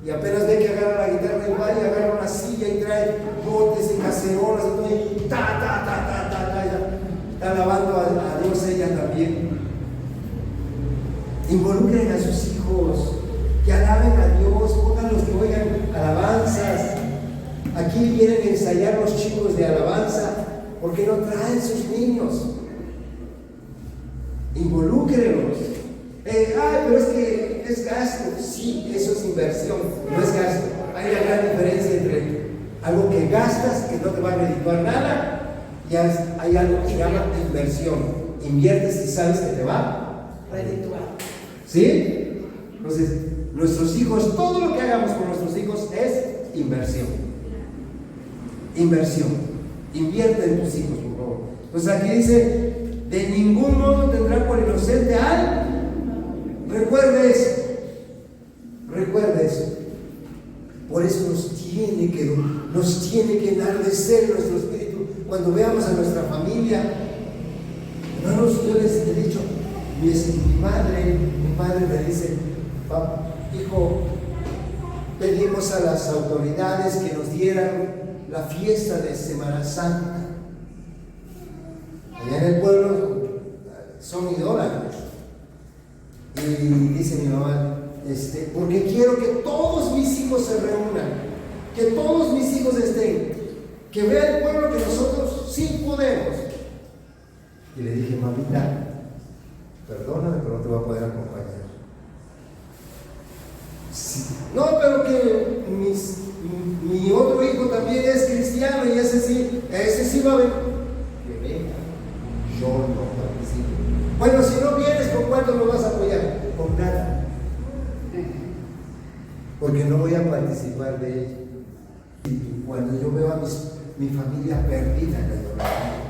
y apenas ve que agarra la guitarra y va y agarra una silla y trae botes y cacerolas y todo, y está alabando a Dios ella también. Involucren a sus hijos, que alaben a Dios, pónganlos que oigan alabanzas. Aquí vienen a ensayar los chicos de alabanza, porque no traen sus niños. Involúcrenlos. Pero es que es gasto. Sí, eso es inversión, no es gasto. Hay una gran diferencia entre algo que gastas, que no te va a redituar nada, y hay algo que se llama inversión. Inviertes y sabes que te va a redituar. ¿Sí? Entonces, nuestros hijos, todo lo que hagamos con nuestros hijos es inversión. Inversión. Invierte en tus hijos, por favor. Entonces aquí dice, de ningún modo tendrá por inocente al... Recuerde eso. Recuerde eso. Por eso nos tiene que enardecer nuestro espíritu cuando veamos a nuestra familia. Hermanos, yo les he dicho, mi padre me dice, hijo, pedimos a las autoridades que nos dieran la fiesta de Semana Santa. Allá en el pueblo son idólatras. Y dice mi mamá, porque quiero que todos mis hijos se reúnan, que todos mis hijos estén, que vea el pueblo que nosotros sí podemos. Y le dije, mamita, perdóname, pero no te voy a poder acompañar. Sí. No, pero que mi otro hijo también es cristiano y ese sí va a venir. Que venga, yo no participo. Bueno, si no vienes, ¿con cuánto lo vas a apoyar? Con nada. Porque no voy a participar de ello. Y cuando yo veo a mi familia perdida en la oración,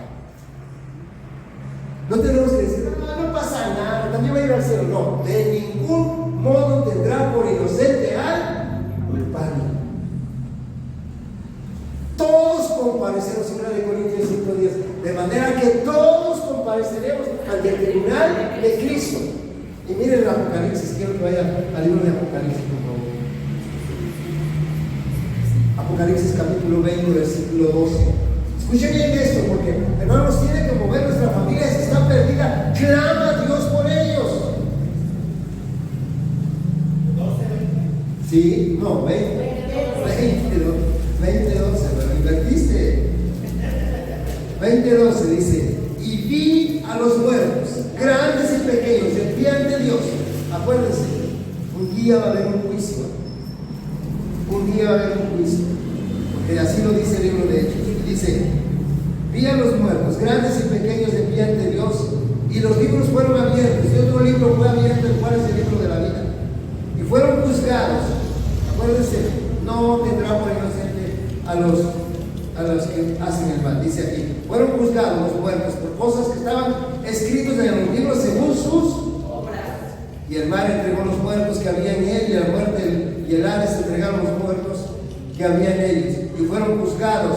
no tenemos que decir, no pasa nada, también va a ir al cielo. No, de ningún modo tendrá por inocente al culpable. Todos compareceremos, 2 Corintios 5:10, de manera que todos compareceremos ante el tribunal de Cristo. Y miren el Apocalipsis, quiero que vaya al libro de Apocalipsis, por favor. Apocalipsis capítulo 20, versículo 12. Escuchen bien esto, porque hermanos, tiene que mover nuestra familia, si está perdida, clama a Dios por ellos. 12. Sí, no, 20, 12, pero invertiste. 20:12 dice, y vi a los muertos, grandes y pequeños, de pie ante Dios. Acuérdense, un día va a haber un juicio. Un día va a haber un juicio. Porque así lo dice el libro de Hechos. Dice, vi a los muertos, grandes y pequeños, de pie ante Dios, y los libros fueron abiertos, y otro libro fue abierto, el cual es el libro de la vida. Y fueron juzgados. Acuérdense, no tendrá por inocente a los que hacen el mal. Dice aquí, fueron juzgados los muertos por cosas que estaban escritos en los libros según sus obras. Y el mar entregó los muertos que había en él, y la muerte y el Hades entregaron los muertos que había en ellos. Y fueron juzgados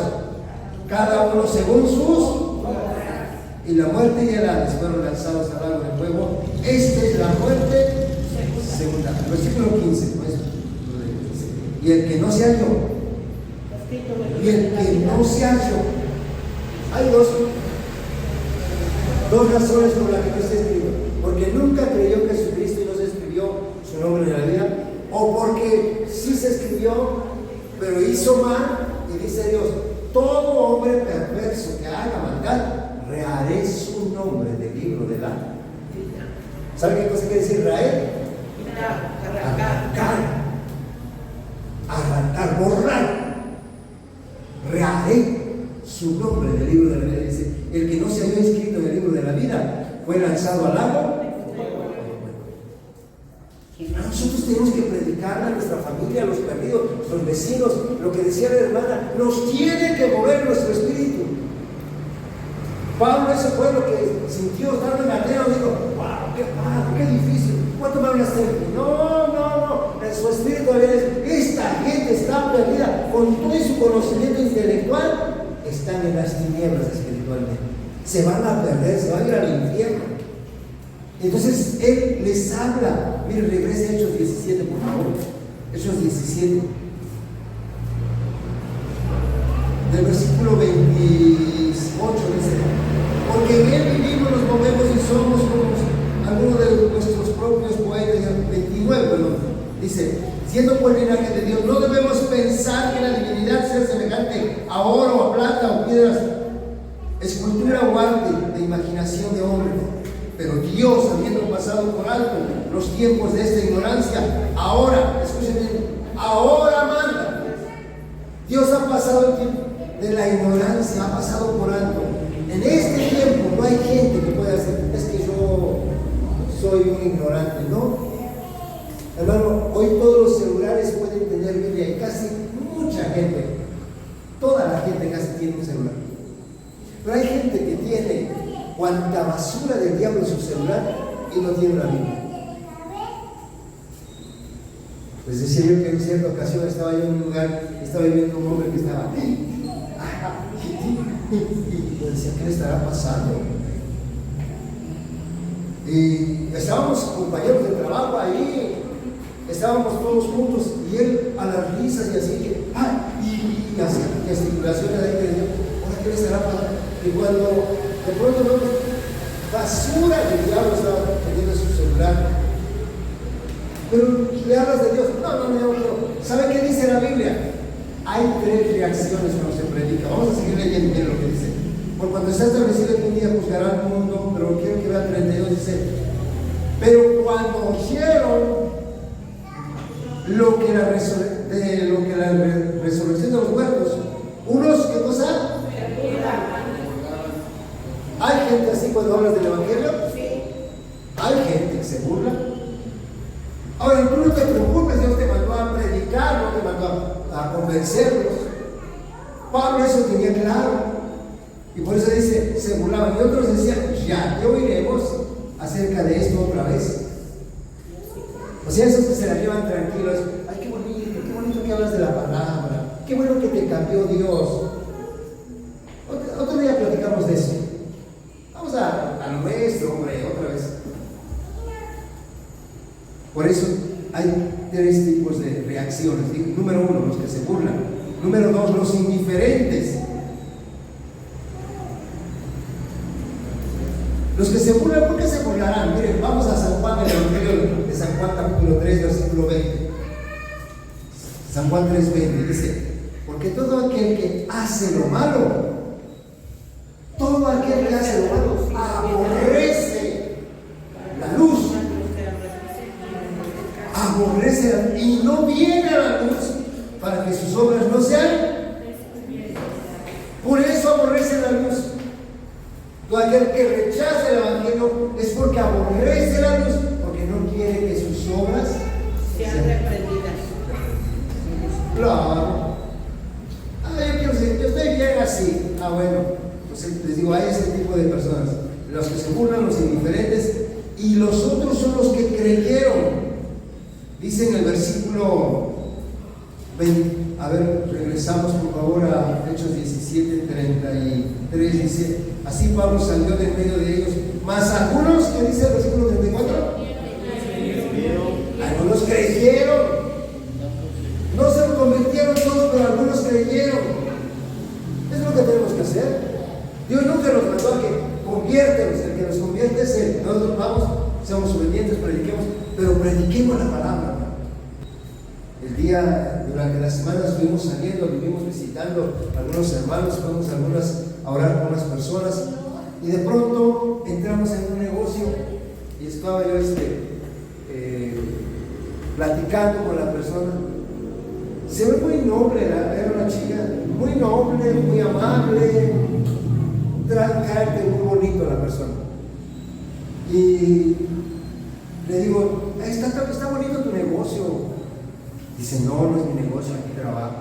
cada uno según sus obras. Y la muerte y el Hades fueron lanzados al lago de fuego. Esta es la muerte segunda. Versículo 15. Pues, y el que no se halló. Y el que no se halló. Hay dos razones por las que no se escribió. Porque nunca creyó en Jesucristo y no se escribió su nombre en la Biblia. O porque sí se escribió, pero hizo mal. Y dice Dios, todo hombre perverso que haga maldad, reharé su nombre del libro de la vida. ¿Sabe qué cosa quiere decir raer? Arrancar. desbaratar, borrar, reharé su nombre del libro de la vida. Dice, el que no se halló inscrito en el libro de la vida fue lanzado al lago. Nosotros tenemos que predicarle a nuestra familia, a los perdidos, a los vecinos, lo que decía la hermana, nos tiene que mover nuestro espíritu. Pablo, ese fue lo que sintió estando en Atenas, dijo, wow, qué padre, qué difícil, ¿cuánto me van a hacer? No, en su espíritu había dicho, esta gente está perdida, con todo su conocimiento intelectual, están en las tinieblas espiritualmente, se van a perder, se van a ir al infierno. Entonces él les habla. Miren, regrese a Hechos 17, por favor. Hechos 17. Del versículo 28 dice, porque en él vivimos, nos movemos y somos como algunos de nuestros propios poetas. 29, perdón. Dice, siendo por el linaje de Dios, no debemos pensar que la divinidad sea semejante a oro, a plata o piedras, escultura o arte de imaginación de hombre. Pero Dios, habiendo pasado por alto los tiempos de esta ignorancia, ahora, escuchen bien, ahora manda. Dios ha pasado el tiempo de la ignorancia, ha pasado por alto. En este tiempo no hay gente que pueda hacer, es que yo soy un ignorante, ¿no? Hermano, hoy todos los celulares pueden tener Biblia y casi mucha gente, toda la gente casi tiene un celular. Pero hay gente que tiene cuanta basura del diablo en su celular y no tiene la Biblia. Pues decía yo que en cierta ocasión estaba yo en un lugar, estaba viendo un hombre que estaba y yo decía, ¿qué le estará pasando? Y estábamos compañeros de trabajo ahí, estábamos todos juntos y él a las risas y así que y hacía gesticulaciones ahí que decía, ¿ahora qué le estará pasando? Y cuando de pronto vemos basura que el diablo estaba teniendo en su celular, pero le hablas de Dios. No. ¿Sabe qué dice la Biblia? Hay 3 reacciones cuando se predica. Vamos a seguir leyendo bien lo que dice. Por cuando está establecido que un día juzgará al mundo, pero quiero que vean 32, dice, pero cuando oyeron lo que la resurrección de los muertos, unos, ¿qué cosa? ¿Hay gente así cuando hablas del Evangelio? Sí. Hay gente que se burla. Ahora, tú no te preocupes, Dios te mandó a predicar, no te mandó a convencerlos. Pablo eso tenía claro. Y por eso dice, se burlaban. Y otros decían, ya oiremos acerca de esto otra vez. O sea, esos que se la llevan tranquilos. Ay, qué bonito que hablas de la palabra. Qué bueno que te cambió Dios. Otro día platicamos de eso. Vamos a lo nuestro, hombre, otra vez. Por eso hay 3 tipos de reacciones. Número 1, los que se burlan. Número 2, los indiferentes. Los que se burlan, ¿por qué se burlarán? Miren, vamos a San Juan, el Evangelio de San Juan, capítulo 3, versículo 20. San Juan 3:20 dice, porque todo aquel que hace lo malo, todo aquel que hace lo malo aborrece la luz, aborrece y no viene a la luz para que sus obras no sean. Por eso aborrece la luz. Todo aquel que rechaza el Evangelio es porque aborrece la luz, porque no quiere que sus obras sean reprendidas. Claro. Yo estoy bien así. Bueno, pues les digo, hay ese tipo de personas. Los que se burlan, los indiferentes, y los otros son los que creyeron. Dice en el versículo 20, a ver, regresamos por favor a Hechos 17:33, dice, así Pablo salió de medio de ellos, más algunos, ¿qué dice el versículo 34? Algunos creyeron. No se convirtieron todos, pero algunos creyeron. Es lo que tenemos que hacer. Dios nunca nos mandó a que conviértenos, el que nos convierte es Él. Nosotros vamos, seamos obedientes, prediquemos, pero prediquemos la palabra. El día, durante las semanas fuimos saliendo, vivimos visitando a algunos hermanos, fuimos a orar con unas personas, y de pronto entramos en un negocio y estaba yo platicando con la persona. Se ve muy noble, era una chica muy noble, muy amable, trae un carácter muy bonito la persona. Y le digo, está bonito tu negocio. Dice, no es mi negocio, aquí trabajo.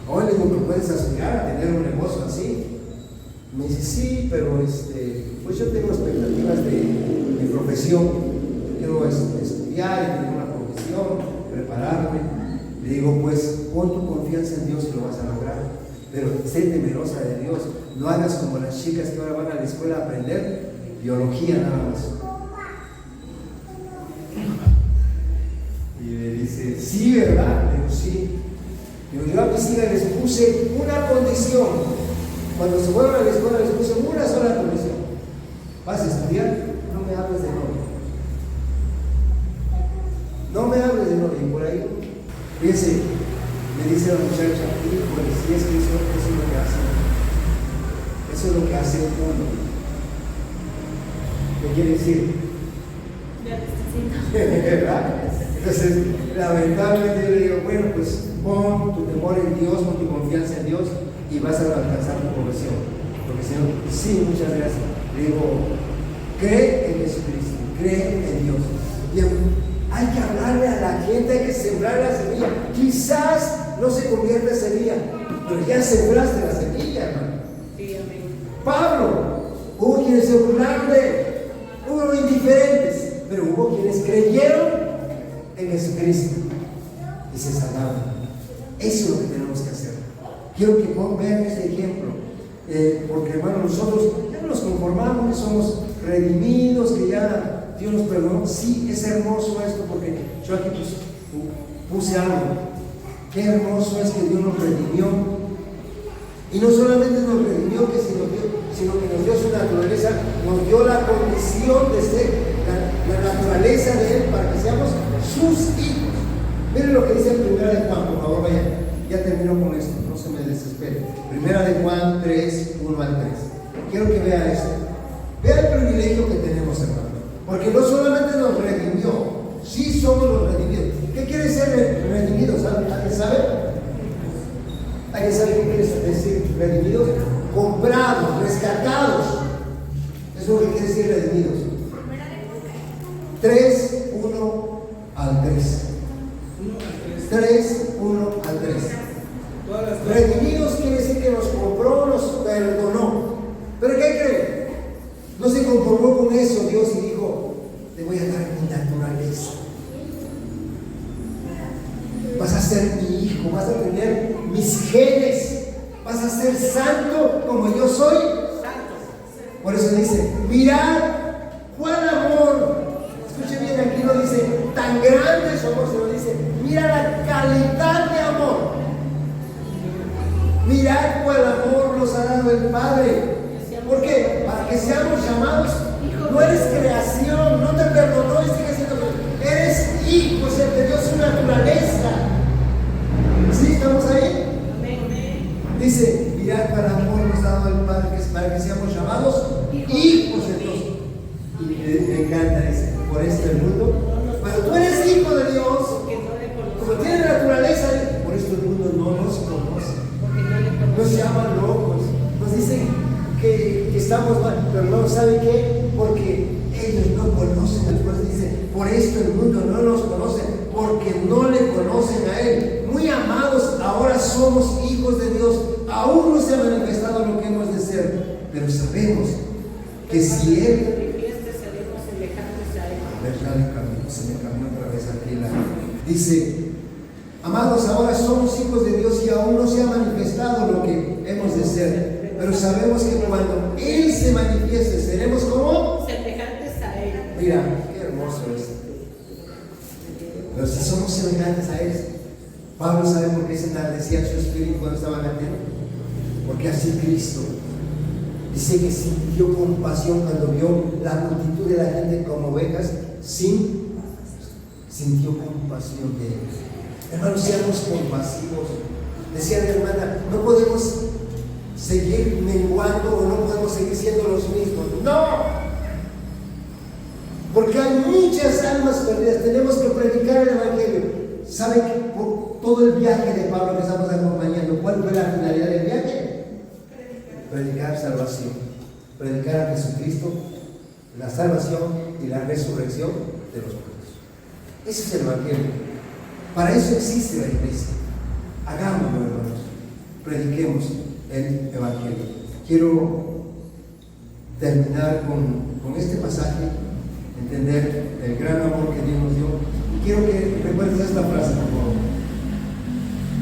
Hoy le digo que puedes aspirar a tener un negocio así. Me dice, sí, pero pues yo tengo expectativas de profesión. Quiero estudiar y tener una profesión, prepararme. Le digo, pues pon tu confianza en Dios y lo vas a lograr. Pero sé temerosa de Dios. No hagas como las chicas que ahora van a la escuela a aprender biología nada más. Y me dice, sí, ¿verdad? Le digo, sí. Digo, yo a mis hijas les puse una condición. Cuando se fueron a la escuela les puse una sola condición. ¿Vas a estudiar? No me hables de novia. No me hables de novia. Y por ahí, fíjense, me dice la muchacha, híjole, si es que eso es lo que hace. Eso es lo que hace uno. ¿Qué quiere decir? ¿Verdad? Entonces, lamentablemente yo le digo, bueno, pues pon tu temor en Dios, pon tu confianza en Dios y vas a alcanzar tu profesión. Porque Señor, sí, muchas gracias. Le digo, cree en Jesucristo, cree en Dios. Y hay que hablarle a la gente, hay que sembrar la semilla. Quizás no se convierta en semilla, pero ya sembraste la semilla, hermano. Sí, amén. Pablo, hubo quienes se burlaron de él, hubo indiferentes, pero hubo quienes creyeron en Jesucristo y se salvaron. Eso es lo que tenemos que hacer. Quiero que vean este ejemplo, porque hermano, nosotros ya no nos conformamos, somos redimidos, que ya Dios nos perdonó. Sí, es hermoso esto, porque yo aquí puse algo. Qué hermoso es que Dios nos redimió. Y no solamente nos redimió, sino que nos dio su naturaleza, nos dio la condición de ser la naturaleza de Él para que seamos sus hijos. Miren lo que dice en 1 de Juan, por favor, vaya, ya termino con esto, no se me desespere. 1 de Juan 3, 1 al 3. Quiero que vea esto. Vea el privilegio que tenemos, hermano. Porque no solamente nos redimió, sí somos los redimidos. ¿Qué quiere ser redimidos? ¿Alguien sabe? ¿Alguien sabe qué quiere decir redimidos? Comprados, rescatados. Eso es lo que quiere decir redimidos. 3, 1 al 3. 3, 1 al 3. Redimidos quiere decir que nos compró, nos perdonó. ¿Pero qué cree? No se conformó con eso Dios y dijo, te voy a dar mi naturaleza. Vas a ser mi hijo, vas a tener mis genes, vas a ser santo como yo soy. Por eso dice, mirad cuán amor. Escuche bien, aquí no dice tan grande su amor, sino dice, mira la calidad de amor. Mirad cuál amor nos ha dado el Padre. ¿Por qué? Para que seamos llamados. No eres creación, no te perdonó y sigue siendo. Eres hijo, se te dio su naturaleza. ¿Sí? ¿Estamos ahí? Dice, mirad cuál amor nos ha dado el Padre, que es para que seamos llamados hijos de Dios. Y me encanta, dice, por esto el mundo. Pero tú eres hijo de Dios, como tienes naturaleza, por esto el mundo no nos conoce. Nos llaman locos, nos dicen que estamos mal, pero no saben qué, porque ellos no conocen. Después dice, por esto el mundo no nos conoce, porque no le conocen a Él. Muy amados, ahora somos hijos de Dios, aún no se ha manifestado lo que hemos de ser, pero sabemos que si Él se me cambió otra vez aquí dice, amados, ahora somos hijos de Dios y aún no se ha manifestado lo que hemos de ser, pero sabemos que cuando Él se manifieste seremos como semejantes a Él. Mira, qué hermoso es. Pero si somos semejantes a Él, Pablo sabe por qué se enardecía su espíritu cuando estaba en la tierra, porque así Cristo dice que sintió compasión cuando vio la multitud de la gente como ovejas, sintió compasión de ellos. Hermanos, seamos compasivos. Decía mi hermana, no podemos seguir menguando o no podemos seguir siendo los mismos. No, porque hay muchas almas perdidas. Tenemos que predicar el Evangelio. ¿Saben que por todo todo el viaje de Pablo que estamos acompañando, ¿cuál fue la finalidad del viaje? Predicar salvación, predicar a Jesucristo, la salvación y la resurrección de los muertos. Ese es el Evangelio. Para eso existe la iglesia. Hagámoslo, hermanos. Prediquemos el Evangelio. Quiero terminar con este pasaje, entender el gran amor que Dios nos dio. Y quiero que recuerdes esta frase, por favor.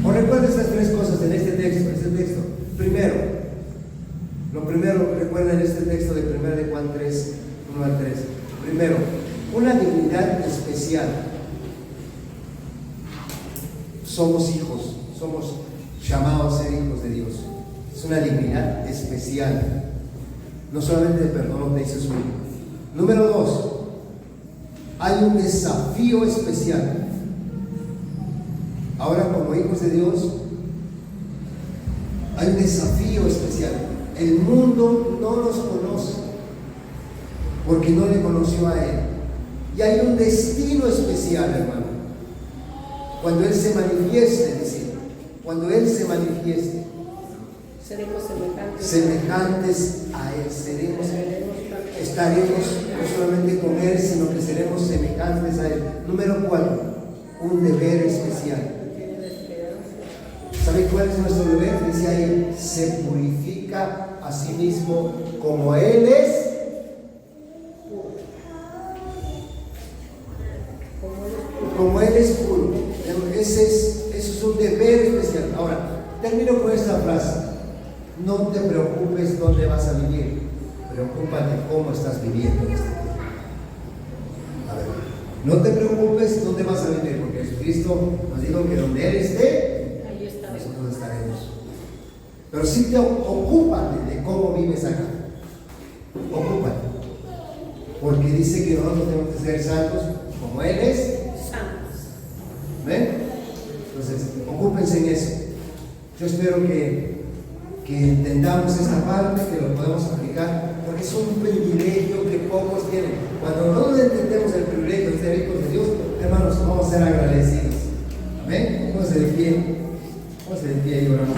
O recuerda estas tres cosas en este texto. Primero, lo primero, recuerda en este texto de 1 de Juan 3, 1 al 3. Primero, una dignidad especial. Somos hijos, somos llamados a ser hijos de Dios. Es una dignidad especial. No solamente de perdón te dice su hijo. Número 2, hay un desafío especial. Ahora, como hijos de Dios, hay un desafío especial. El mundo no nos conoce porque no le conoció a Él. Y hay un destino especial, hermano. Cuando Él se manifieste, dice, cuando Él se manifieste, seremos semejantes a Él. Estaremos no solamente con Él, sino que seremos semejantes a Él. Número 4, un deber especial. ¿Sabe cuál es nuestro deber? Dice ahí, se purifica a sí mismo como Él es. Como Él es puro. Eso es un deber especial. Ahora, termino con esta frase. No te preocupes dónde vas a vivir. Preocúpate cómo estás viviendo en este tiempo. A ver, no te preocupes dónde vas a vivir, porque Jesucristo nos dijo que donde Él esté, nosotros estaremos. Pero sí te ocúpate de cómo vives acá. Ocúpate. Porque dice que nosotros tenemos que ser santos como Él es. ¿Ven? Entonces, ocúpense en eso. Yo espero que entendamos esta parte, que lo podamos aplicar, porque es un privilegio que pocos tienen. Cuando no entendemos el privilegio de ser hijos de Dios, hermanos, vamos a ser agradecidos. Amén. Vamos a ser de pie y oramos.